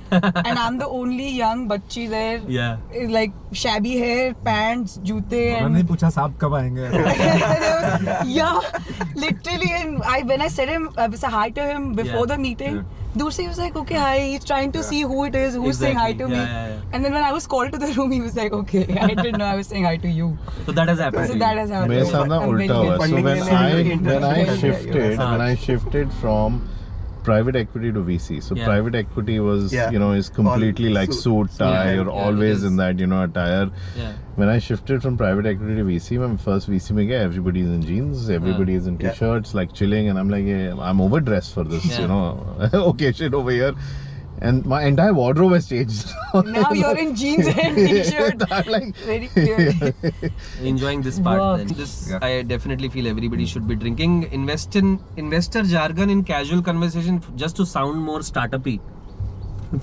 Speaker 6: And I'm the only young bachchi there.
Speaker 1: Yeah.
Speaker 6: Like shabby hair, pants, joote
Speaker 2: मैंने
Speaker 6: and
Speaker 2: नहीं पूछा साहब कब आएंगे।
Speaker 6: yeah, literally. And when I said hi to him before
Speaker 1: Yeah.
Speaker 6: the meeting,
Speaker 2: Yeah.
Speaker 6: Durse he was like, okay, hi. He's trying to see who it is, who's saying hi to
Speaker 1: Exactly.
Speaker 6: me.
Speaker 1: Yeah.
Speaker 6: And then when I was called to the room, he was like, okay, I didn't know I was saying hi to you.
Speaker 1: So that has happened.
Speaker 6: So
Speaker 1: to you.
Speaker 6: that has happened.
Speaker 7: मेरे साथ ना
Speaker 6: I'm very
Speaker 7: उल्टा हुआ.
Speaker 6: grateful.
Speaker 7: So when I
Speaker 6: Yeah,
Speaker 7: shifted from private equity to VC. So
Speaker 1: Yeah.
Speaker 7: private equity was,
Speaker 3: Yeah.
Speaker 7: is completely
Speaker 3: All
Speaker 7: like
Speaker 3: suit.
Speaker 7: suit, tie,
Speaker 1: Yeah,
Speaker 7: you're
Speaker 1: yeah,
Speaker 7: always
Speaker 1: it
Speaker 7: in
Speaker 1: is.
Speaker 7: that, attire.
Speaker 1: Yeah.
Speaker 7: When I shifted from private equity to VC, my first VC में गया, everybody is in jeans, everybody is in
Speaker 3: Yeah.
Speaker 7: t-shirts, like chilling, and I'm like, yeah, I'm overdressed for this,
Speaker 1: Yeah.
Speaker 7: occasion over here. And my entire wardrobe has changed.
Speaker 6: Now you're in jeans and t-shirt.
Speaker 7: I'm like,
Speaker 6: Very clearly.
Speaker 1: Enjoying this part
Speaker 6: Wow.
Speaker 1: then. This
Speaker 2: Yeah.
Speaker 1: I definitely feel everybody should be drinking. Investor jargon in casual conversation just to sound more startup-y.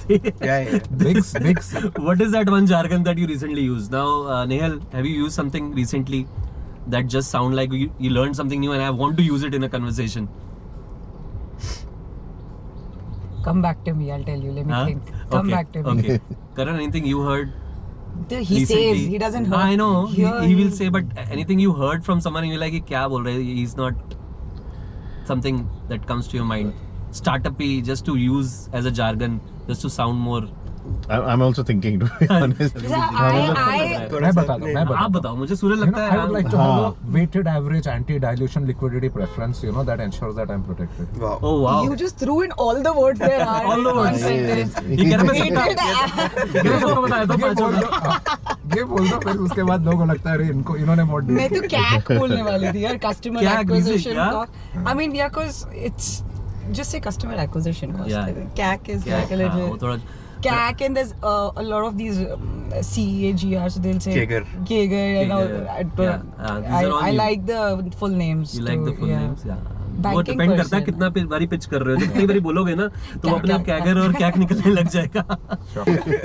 Speaker 3: Yeah.
Speaker 2: Mix.
Speaker 1: What is that one jargon that you recently used? Now, Nehal, have you used something recently that just sound like you learned something new and I want to use it in a conversation?
Speaker 6: Come back to me, I'll tell you. Let me think. Come back to me.
Speaker 1: Okay. Karan, anything you heard?
Speaker 6: He
Speaker 1: recently?
Speaker 6: says, he doesn't hear.
Speaker 1: I know, he will say, but anything you heard from someone and you're like, kya bol rahe? He's not something that comes to your mind. Startup-y, just to use as a jargon, just to sound more.
Speaker 7: I'm also thinking, to be honest.
Speaker 2: मैं बता दूं
Speaker 1: आप बताओ मुझे सूरज लगता है
Speaker 2: I would like to have a weighted average anti-dilution liquidity preference, that ensures that I'm protected.
Speaker 3: Wow.
Speaker 1: Oh wow.
Speaker 6: You just threw in all the words there.
Speaker 1: All the words. ये कह रहा
Speaker 2: ये बोल दो फिर उसके बाद लोगों को लगता है अरे इन्होंने मोड़ दिया.
Speaker 6: मैं तो CAC बोलने वाली थी यार, customer acquisition cost. I mean, yeah, cause it's just say customer acquisition cost.
Speaker 1: Yeah.
Speaker 6: CAC is like a little. CAC, and there's a lot of these CAGR, so they'll say Kager and all. I like the full names.
Speaker 1: You like the full names, yeah. वो
Speaker 6: Banking
Speaker 1: depend करता है
Speaker 6: person.
Speaker 1: कितना बारी pitch कर रहे हो. जितनी बारी बोलोगे ना तो वो अपने आप कैगर और कैक निकलने लग जाएगा.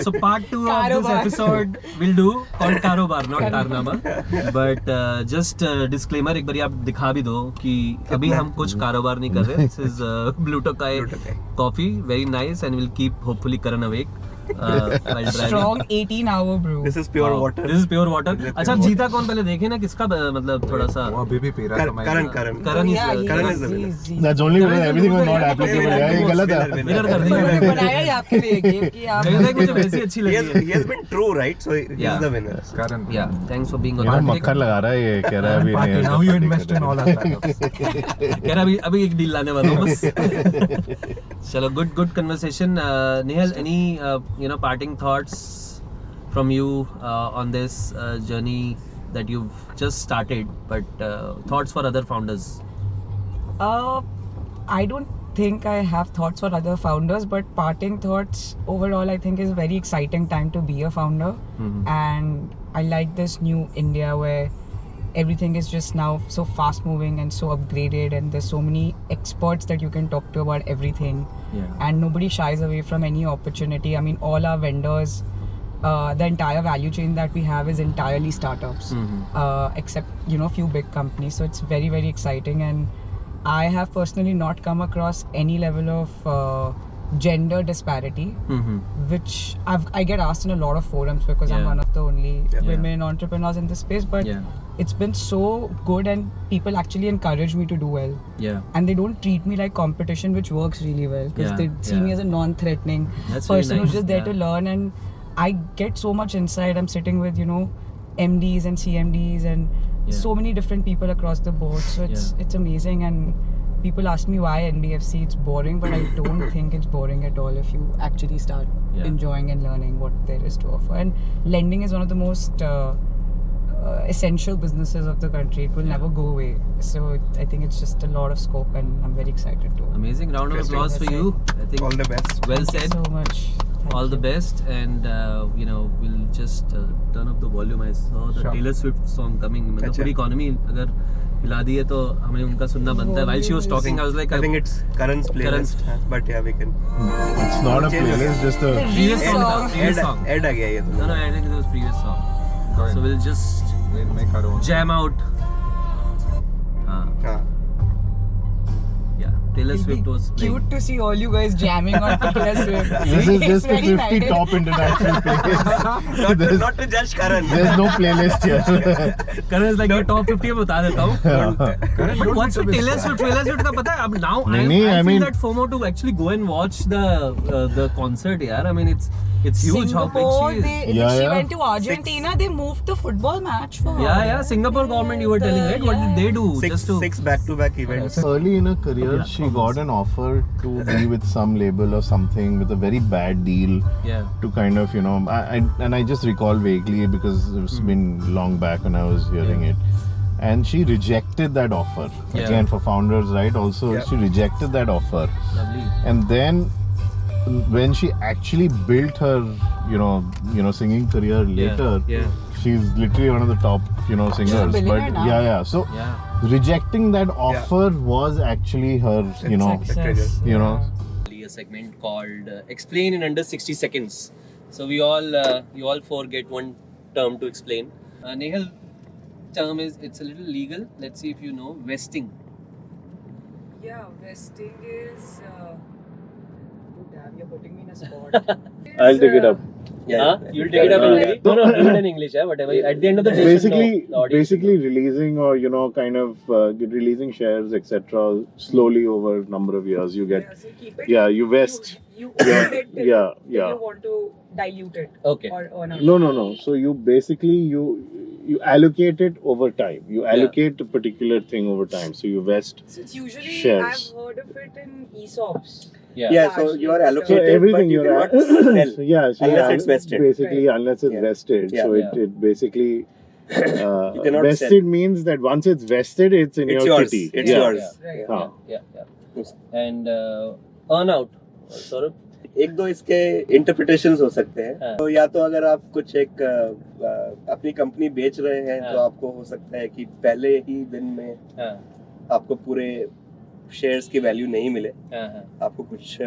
Speaker 1: So part 2 of this episode we'll do called कारोबार, not कारनामा. But just disclaimer एक बारी आप दिखा भी दो कि अभी हम कुछ कारोबार नहीं कर रहे. This is Blue Tokai coffee, very nice, and we'll keep hopefully Karan awake.
Speaker 6: Strong 18-hour brew.
Speaker 3: This is pure water.
Speaker 1: This is pure water. अच्छा जीता कौन पहले देखे ना किसका मतलब थोड़ा सा.
Speaker 2: वो अभी भी पी रहा है.
Speaker 3: Karan
Speaker 6: is
Speaker 3: the winner.
Speaker 7: That's only because everything was not applicable. Yeah, ये गलत है.
Speaker 1: विनर कर दिया.
Speaker 6: बनाया ही आपके लिए गेम कि आप.
Speaker 1: मुझे वैसी अच्छी लगी है.
Speaker 3: He has been true, right? So he is the winner.
Speaker 2: Karan.
Speaker 1: Yeah, thanks for being on.
Speaker 7: यहाँ मक्खन लगा रहा है ये, कह रहा है अभी नहीं.
Speaker 2: Now you invest in all our startups.
Speaker 1: कह रहा अभी एक डील लाने वाला हूँ बस. चलो good conversation. Nehal, any parting thoughts from you on this journey that you've just started, but thoughts for other founders?
Speaker 6: I don't think I have thoughts for other founders, but parting thoughts overall, I think is a very exciting time to be a founder. And I like this new India where everything is just now so fast moving and so upgraded, and there's so many experts that you can talk to about everything. And nobody shies away from any opportunity. I mean, all our vendors, the entire value chain that we have is entirely startups, except few big companies. So it's very, very exciting, and I have personally not come across any level of gender disparity, which I get asked in a lot of forums because I'm one of the only women entrepreneurs in this space, but it's been so good, and people actually encourage me to do well. And they don't treat me like competition, which works really well because they see me as a non-threatening person who's just there to learn, and I get so much insight. I'm sitting with MDs and CMDs and so many different people across the board, so it's amazing. And people ask me why NBFC, it's boring, but I don't think it's boring at all if you actually start enjoying and learning what there is to offer. And lending is one of the most essential businesses of the country. It will never go away, so I think it's just a lot of scope, and I'm very excited to.
Speaker 1: Amazing. Round of applause for you. I think
Speaker 3: all the best.
Speaker 1: Well
Speaker 6: Thank
Speaker 1: said.
Speaker 6: you so much.
Speaker 1: All the best, and we'll just turn up the volume. I saw the Taylor Swift song coming. मतलब पूरी economy अगर हिला दी है तो हमें उनका सुनना बनता है. While she was talking, I was like,
Speaker 3: I think it's Karan's playlist, but yeah, we can.
Speaker 7: It's not a playlist, just a
Speaker 1: previous song.
Speaker 3: Add आ गया ये तो.
Speaker 1: No, I think it was previous song. So we'll just
Speaker 2: make our own.
Speaker 1: Jam out. Taylor Swift was playing.
Speaker 6: Cute to see all you guys jamming on Taylor Swift.
Speaker 7: This is just the 50 top international players.
Speaker 3: Not to judge Karan.
Speaker 7: There's no playlist here.
Speaker 1: Karan is like, top 50 बता देता हूँ. But what's with Taylor Swift? Taylor Swift का पता है? अब now I feel that FOMO to actually go and watch the concert. यार, I mean it's huge how big she is.
Speaker 6: She went to Argentina. They moved the football match for her.
Speaker 1: Yeah. Singapore government, you were telling, right? What did they do?
Speaker 3: Six back-to-back events.
Speaker 7: Early in her career, she got an offer to be with some label or something with a very bad deal. To kind of, and I just recall vaguely because it's been long back when I was hearing it. And she rejected that offer. Again, for founders, right? Also, she rejected that offer.
Speaker 1: Lovely.
Speaker 7: And then when she actually built her, singing career later, she's literally one of the top, singers. But so rejecting that offer was actually her,
Speaker 6: success.
Speaker 1: A segment called Explain in Under 60 Seconds. So you all four get one term to explain. Nehal term is, it's a little legal. Let's see if you know. Vesting.
Speaker 6: Yeah, vesting is. Oh damn, you're putting me in a spot.
Speaker 7: I'll take it up.
Speaker 1: You'll take it up in Hindi? No, do it in English. Whatever. At the end of the day,
Speaker 7: Basically releasing, or kind of releasing shares, etc. slowly over a number of years. You get,
Speaker 6: So keep it,
Speaker 7: you vest.
Speaker 6: You own it till
Speaker 7: yeah.
Speaker 6: you want to dilute it.
Speaker 1: Okay.
Speaker 6: Or not.
Speaker 7: No. So you basically you allocate it over time. You allocate a particular thing over time. So you vest
Speaker 6: So it's usually
Speaker 7: shares.
Speaker 6: I've heard of it in ESOPs.
Speaker 3: Yeah, so you are allocated,
Speaker 7: So everything
Speaker 3: but you
Speaker 7: you're
Speaker 3: cannot sell. Unless it's vested.
Speaker 7: Basically, unless it's
Speaker 3: Yeah.
Speaker 7: vested.
Speaker 3: Yeah.
Speaker 7: So it basically
Speaker 3: You cannot
Speaker 7: vested
Speaker 3: sell.
Speaker 7: means that once it's vested, it's in
Speaker 3: It's
Speaker 7: your
Speaker 3: yours.
Speaker 7: kitty.
Speaker 3: It's
Speaker 7: Yeah.
Speaker 3: yours.
Speaker 6: Right.
Speaker 7: हाँ.
Speaker 1: Yeah. And earn out. Saurabh?
Speaker 3: एक दो इसके interpretations हो सकते हैं।
Speaker 1: हाँ.
Speaker 3: तो या तो अगर आप कुछ एक अपनी कंपनी बेच रहे हैं तो
Speaker 1: हाँ.
Speaker 3: आपको हो सकता है कि पहले ही दिन में
Speaker 1: हाँ.
Speaker 3: आपको पूरे शेयर्स की वैल्यू नहीं मिले,
Speaker 1: हाँ, हाँ.
Speaker 3: आपको कुछ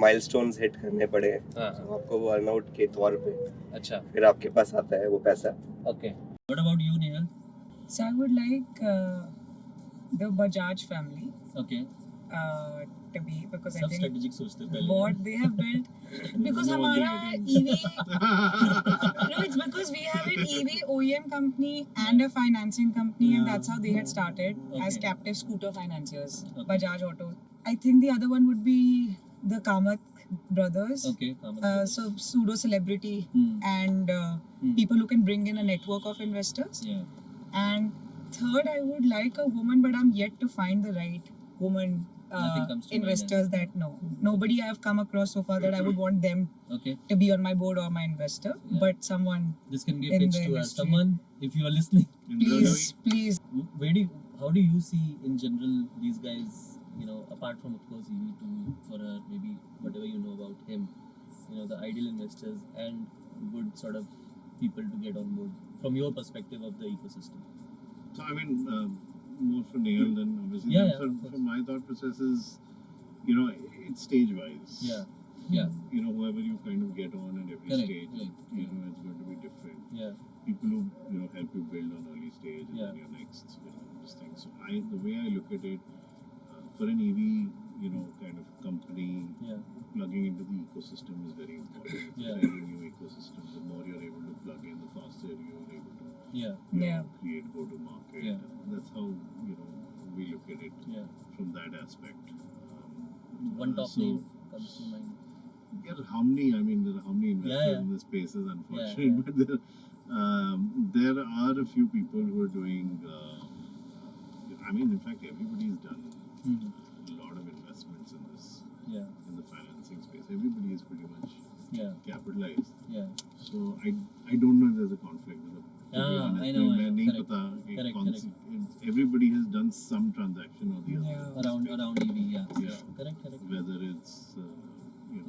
Speaker 3: माइलस्टोन्स हिट करने पड़े,
Speaker 1: हाँ.
Speaker 3: तो आपको वो अर्नआउट के तौर पे
Speaker 1: अच्छा.
Speaker 3: फिर आपके पास आता है वो पैसा।
Speaker 1: Okay. What about you, Nehal?
Speaker 6: So I would like the Bajaj family
Speaker 1: Okay.
Speaker 6: to be, because I
Speaker 1: सब
Speaker 6: think
Speaker 1: strategic सोचते हैं पहले.
Speaker 6: what they have built, because हमारा EV no, it's because we have an EV OEM company and a financing company, and that's how they had started as
Speaker 1: Okay.
Speaker 6: captive scooter financiers,
Speaker 1: Okay.
Speaker 6: Bajaj Auto. I think the other one would be the Kamath brothers.
Speaker 1: Okay.
Speaker 6: So pseudo celebrity and people who can bring in a network of investors.
Speaker 1: Yeah.
Speaker 6: And third, I would like a woman, but I'm yet to find the right woman
Speaker 1: Nothing comes to mind
Speaker 6: investors that nobody I've come across so far that I would want them
Speaker 1: Okay.
Speaker 6: to be on my board or my investor,
Speaker 1: Yeah.
Speaker 6: but someone
Speaker 1: This can be a
Speaker 6: in
Speaker 1: pitch
Speaker 6: the
Speaker 1: to us.
Speaker 6: industry.
Speaker 1: Someone, if you are listening,
Speaker 6: please
Speaker 1: how do you see in general these guys? Apart from of course EV2 or maybe whatever you know about him, the ideal investors and good sort of people to get on board from your perspective of the ecosystem.
Speaker 7: So I mean, more for Nehal than obviously.
Speaker 1: Yeah,
Speaker 7: for,
Speaker 1: of course.
Speaker 7: for my thought process is, it's stage wise.
Speaker 1: Yeah. Yeah.
Speaker 7: Whoever you kind of get on at every
Speaker 1: Correct,
Speaker 7: stage,
Speaker 1: right.
Speaker 7: it's going to be different.
Speaker 1: Yeah.
Speaker 7: People who help you build on early stage and
Speaker 1: Yeah.
Speaker 7: then your next this thing. So the way I look at it, for an EV kind of company,
Speaker 1: Yeah.
Speaker 7: plugging into the ecosystem is very important.
Speaker 1: Yeah.
Speaker 7: Every new ecosystem, the more you're able to plug in, the faster you're able to
Speaker 1: Yeah.
Speaker 7: create go-to-market.
Speaker 1: Yeah.
Speaker 7: That's how we look at it
Speaker 1: Yeah.
Speaker 7: from that aspect.
Speaker 1: One top
Speaker 7: so,
Speaker 1: name comes to mind.
Speaker 7: Yeah, how many? I mean, there are how many investors
Speaker 1: Yeah.
Speaker 7: in this space is unfortunate,
Speaker 1: Yeah.
Speaker 7: but there are a few people who are doing. I mean, in fact, everybody's done
Speaker 1: Mhm.
Speaker 7: a lot of investments in this
Speaker 1: Yeah.
Speaker 7: in the financing space. Everybody is pretty much
Speaker 1: Yeah.
Speaker 7: capitalized.
Speaker 1: Yeah.
Speaker 7: So I don't know if there's a conflict. To be honest.
Speaker 1: I know.
Speaker 7: मैं नहीं
Speaker 1: Correct.
Speaker 7: पता कि
Speaker 1: Correct,
Speaker 7: कौन
Speaker 1: correct.
Speaker 7: C- everybody has done some transaction or the other.
Speaker 6: Yeah.
Speaker 1: Around EV. Yeah.
Speaker 7: Yeah.
Speaker 1: Correct.
Speaker 7: Whether it's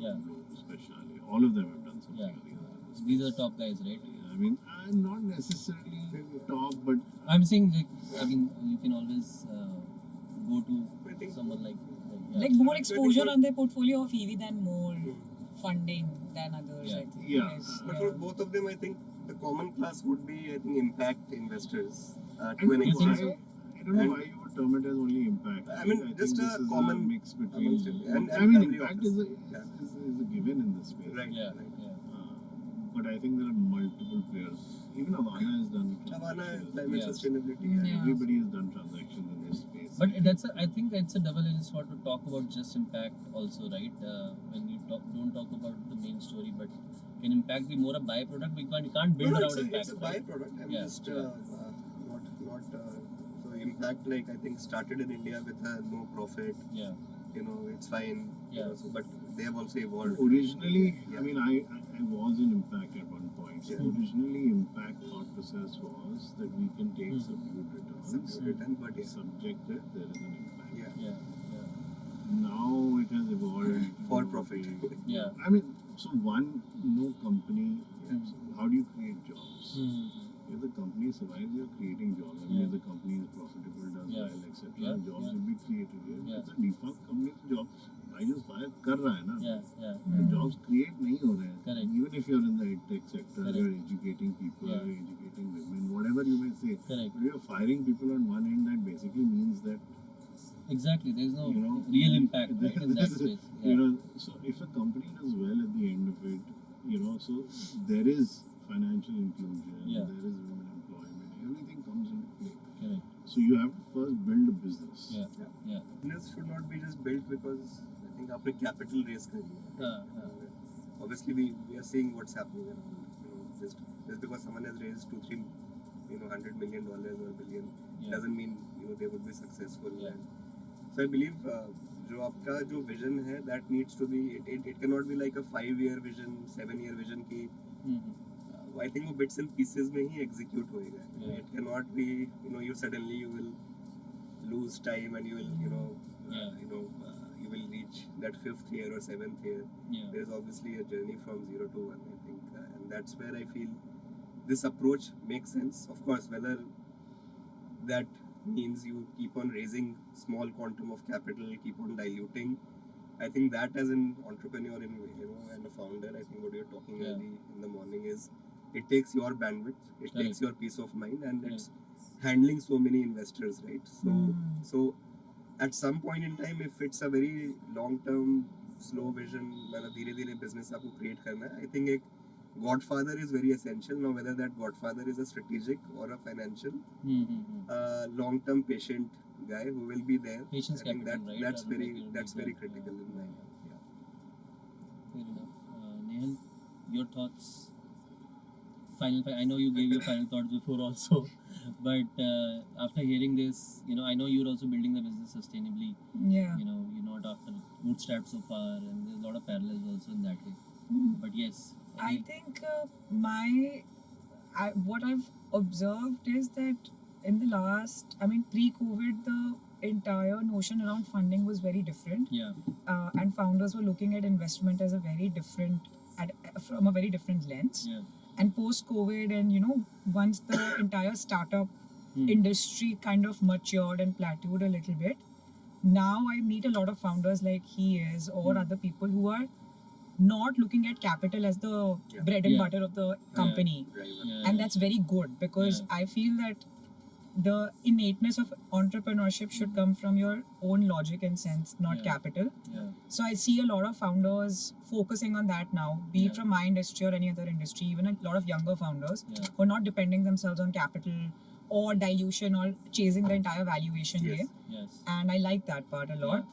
Speaker 1: Yeah.
Speaker 7: Blue, Speciale, all of them have done something
Speaker 1: Yeah.
Speaker 7: or the other.
Speaker 1: These are top guys, right?
Speaker 7: I mean, I'm not necessarily top, but
Speaker 1: I'm saying like, you can always go to someone like
Speaker 6: like more exposure on their portfolio of EV than more funding than others.
Speaker 1: Yeah.
Speaker 6: I think.
Speaker 7: Yeah.
Speaker 6: Yes,
Speaker 3: But for both of them, I think the common class would be, I think, impact investors
Speaker 7: I
Speaker 3: to an
Speaker 7: don't know
Speaker 3: extent.
Speaker 7: why- I don't know why you would term it as only impact.
Speaker 3: I mean,
Speaker 7: think
Speaker 3: just
Speaker 7: this
Speaker 3: a
Speaker 7: is
Speaker 3: common
Speaker 7: mix between.
Speaker 3: and
Speaker 7: I mean,
Speaker 3: family
Speaker 7: impact
Speaker 3: office.
Speaker 7: is a,
Speaker 3: Yeah.
Speaker 7: is a given in this space.
Speaker 3: Right.
Speaker 1: Yeah.
Speaker 3: right.
Speaker 1: Yeah.
Speaker 7: But I think there are multiple players. Even Havana has done.
Speaker 3: Havana
Speaker 7: transactions.
Speaker 3: climate
Speaker 1: Yeah.
Speaker 3: sustainability.
Speaker 6: Yeah.
Speaker 7: Everybody has done transactions in this space.
Speaker 1: But I think it's a double-edged sword to talk about just impact also, right? When you don't talk about the main story, but can impact be more a byproduct? We can't build
Speaker 3: No,
Speaker 1: around
Speaker 3: it's
Speaker 1: impact.
Speaker 3: a
Speaker 1: right?
Speaker 3: byproduct. I'm
Speaker 1: Yeah,
Speaker 3: just
Speaker 1: yeah.
Speaker 3: not so impact, like I think started in India with a no profit.
Speaker 1: Yeah.
Speaker 3: It's fine.
Speaker 1: Yeah.
Speaker 3: But they have also evolved.
Speaker 7: Originally,
Speaker 3: Yeah.
Speaker 7: I mean, I was in Impact at one point. So
Speaker 3: Yeah.
Speaker 7: originally, Impact thought process was that we can take subdued returns,
Speaker 3: Subdued return, but yeah.
Speaker 7: subject that there is an impact.
Speaker 3: Yeah.
Speaker 1: Yeah. Yeah.
Speaker 7: Now it has evolved
Speaker 3: For
Speaker 7: to,
Speaker 3: profit.
Speaker 7: okay,
Speaker 1: Yeah.
Speaker 7: I mean, so no company. So how do you create jobs?
Speaker 1: Mhm.
Speaker 5: if the company survives, you're creating jobs. I mean, if the company is profitable, does well, etc., jobs will be created here. It's a defunct company, so jobs I just fire कर रहा है ना. The jobs create नहीं हो रहे हैं. Even if you're in the tech sector, you're educating people, you're educating women, whatever you may say. But you're firing people on one end, that basically means that
Speaker 1: exactly there's no real impact right, in that space.
Speaker 5: So if a company does well at the end of it, so there is financial inclusion, there is women employment, everything comes into play. So you have to first build a business.
Speaker 3: Business should not be just built because I think after capital raise obviously we are seeing what's happening around. Just because someone has raised 2-3 $100 million or $1 billion doesn't mean they would be successful. And so I believe जो आपका जो vision है, that needs to be it cannot be like a 5-year vision, 7-year vision की I think वो bits and pieces में ही execute होएगा. It cannot be you suddenly you will lose time and you will you will reach that 5th year or 7th year. There is obviously a journey from 0 to 1, I think, and that's where I feel this approach makes sense. Of course, whether that means you keep on raising small quantum of capital, keep on diluting. I think that as an entrepreneur and a founder, I think what you're talking early in the morning is it takes your bandwidth, it takes your peace of mind, and it's handling so many investors, right? So at some point in time, if it's a very long-term, slow vision, मतलब धीरे-धीरे business आपको create करना है, I think एक godfather is very essential. Now whether that godfather is a strategic or a financial, long-term patient guy who will be there.
Speaker 1: Patience
Speaker 3: I think
Speaker 1: capital, right?
Speaker 3: that's very critical in my
Speaker 1: Fair enough. Nehal, your thoughts? I know you gave your final thoughts before also, but after hearing this, I know you're also building the business sustainably. You're not after bootstrap so far, and there's a lot of parallels also in that way. But yes,
Speaker 6: I think what I've observed is that in the last, pre-COVID, the entire notion around funding was very different. And founders were looking at investment as from a very different lens. And post-COVID and, once the entire startup industry kind of matured and plateaued a little bit, now I meet a lot of founders like he is or other people who are not looking at capital as the bread and butter of the company. And that's very good because I feel that the innateness of entrepreneurship should come from your own logic and sense, not capital. So I see a lot of founders focusing on that now, be it from my industry or any other industry, even a lot of younger founders who are not depending themselves on capital or dilution or chasing the entire valuation game. And I like that part a lot.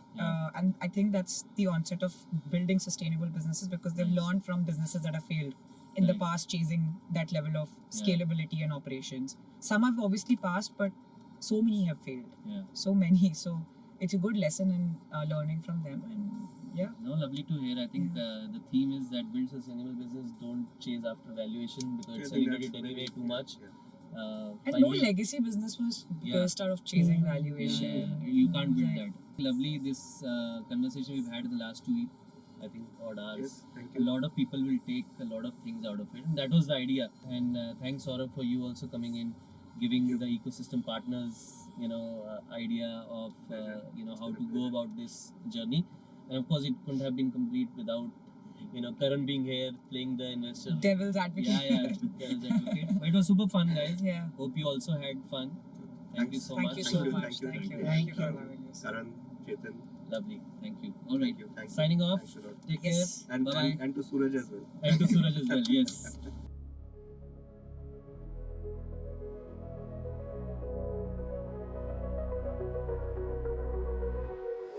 Speaker 6: And I think that's the onset of building sustainable businesses because they've learned from businesses that have failed in the past, chasing that level of scalability and operations. Some have obviously passed, but so many have failed. So many. So it's a good lesson in learning from them. And
Speaker 1: no, lovely to hear. I think the theme is that build sustainable business, don't chase after valuation because it's celebrated anyway too much.
Speaker 6: And no legacy business was burst out of chasing valuation.
Speaker 1: You can't build that. Lovely, this conversation we've had in the last 2 weeks. I think odd hours. A lot of people will take a lot of things out of it, and that was the idea. And thanks Saurabh for you also coming in, giving the ecosystem partners, idea of how to go about this journey. And of course, it couldn't have been complete without Karan being here playing the investor.
Speaker 6: Devil's advocate.
Speaker 1: Devil's advocate. But it was super fun, guys. Hope you also had fun. Thank you so much.
Speaker 6: Thank you so much. Thank you for having us.
Speaker 3: Karan, Chetan.
Speaker 1: Lovely. Thank you. All right.
Speaker 3: Thank you.
Speaker 1: Signing off.
Speaker 3: Thanks a lot.
Speaker 1: Take care.
Speaker 3: And
Speaker 1: Bye-bye.
Speaker 3: And to Suraj as well.
Speaker 1: And to Suraj as well. Yes.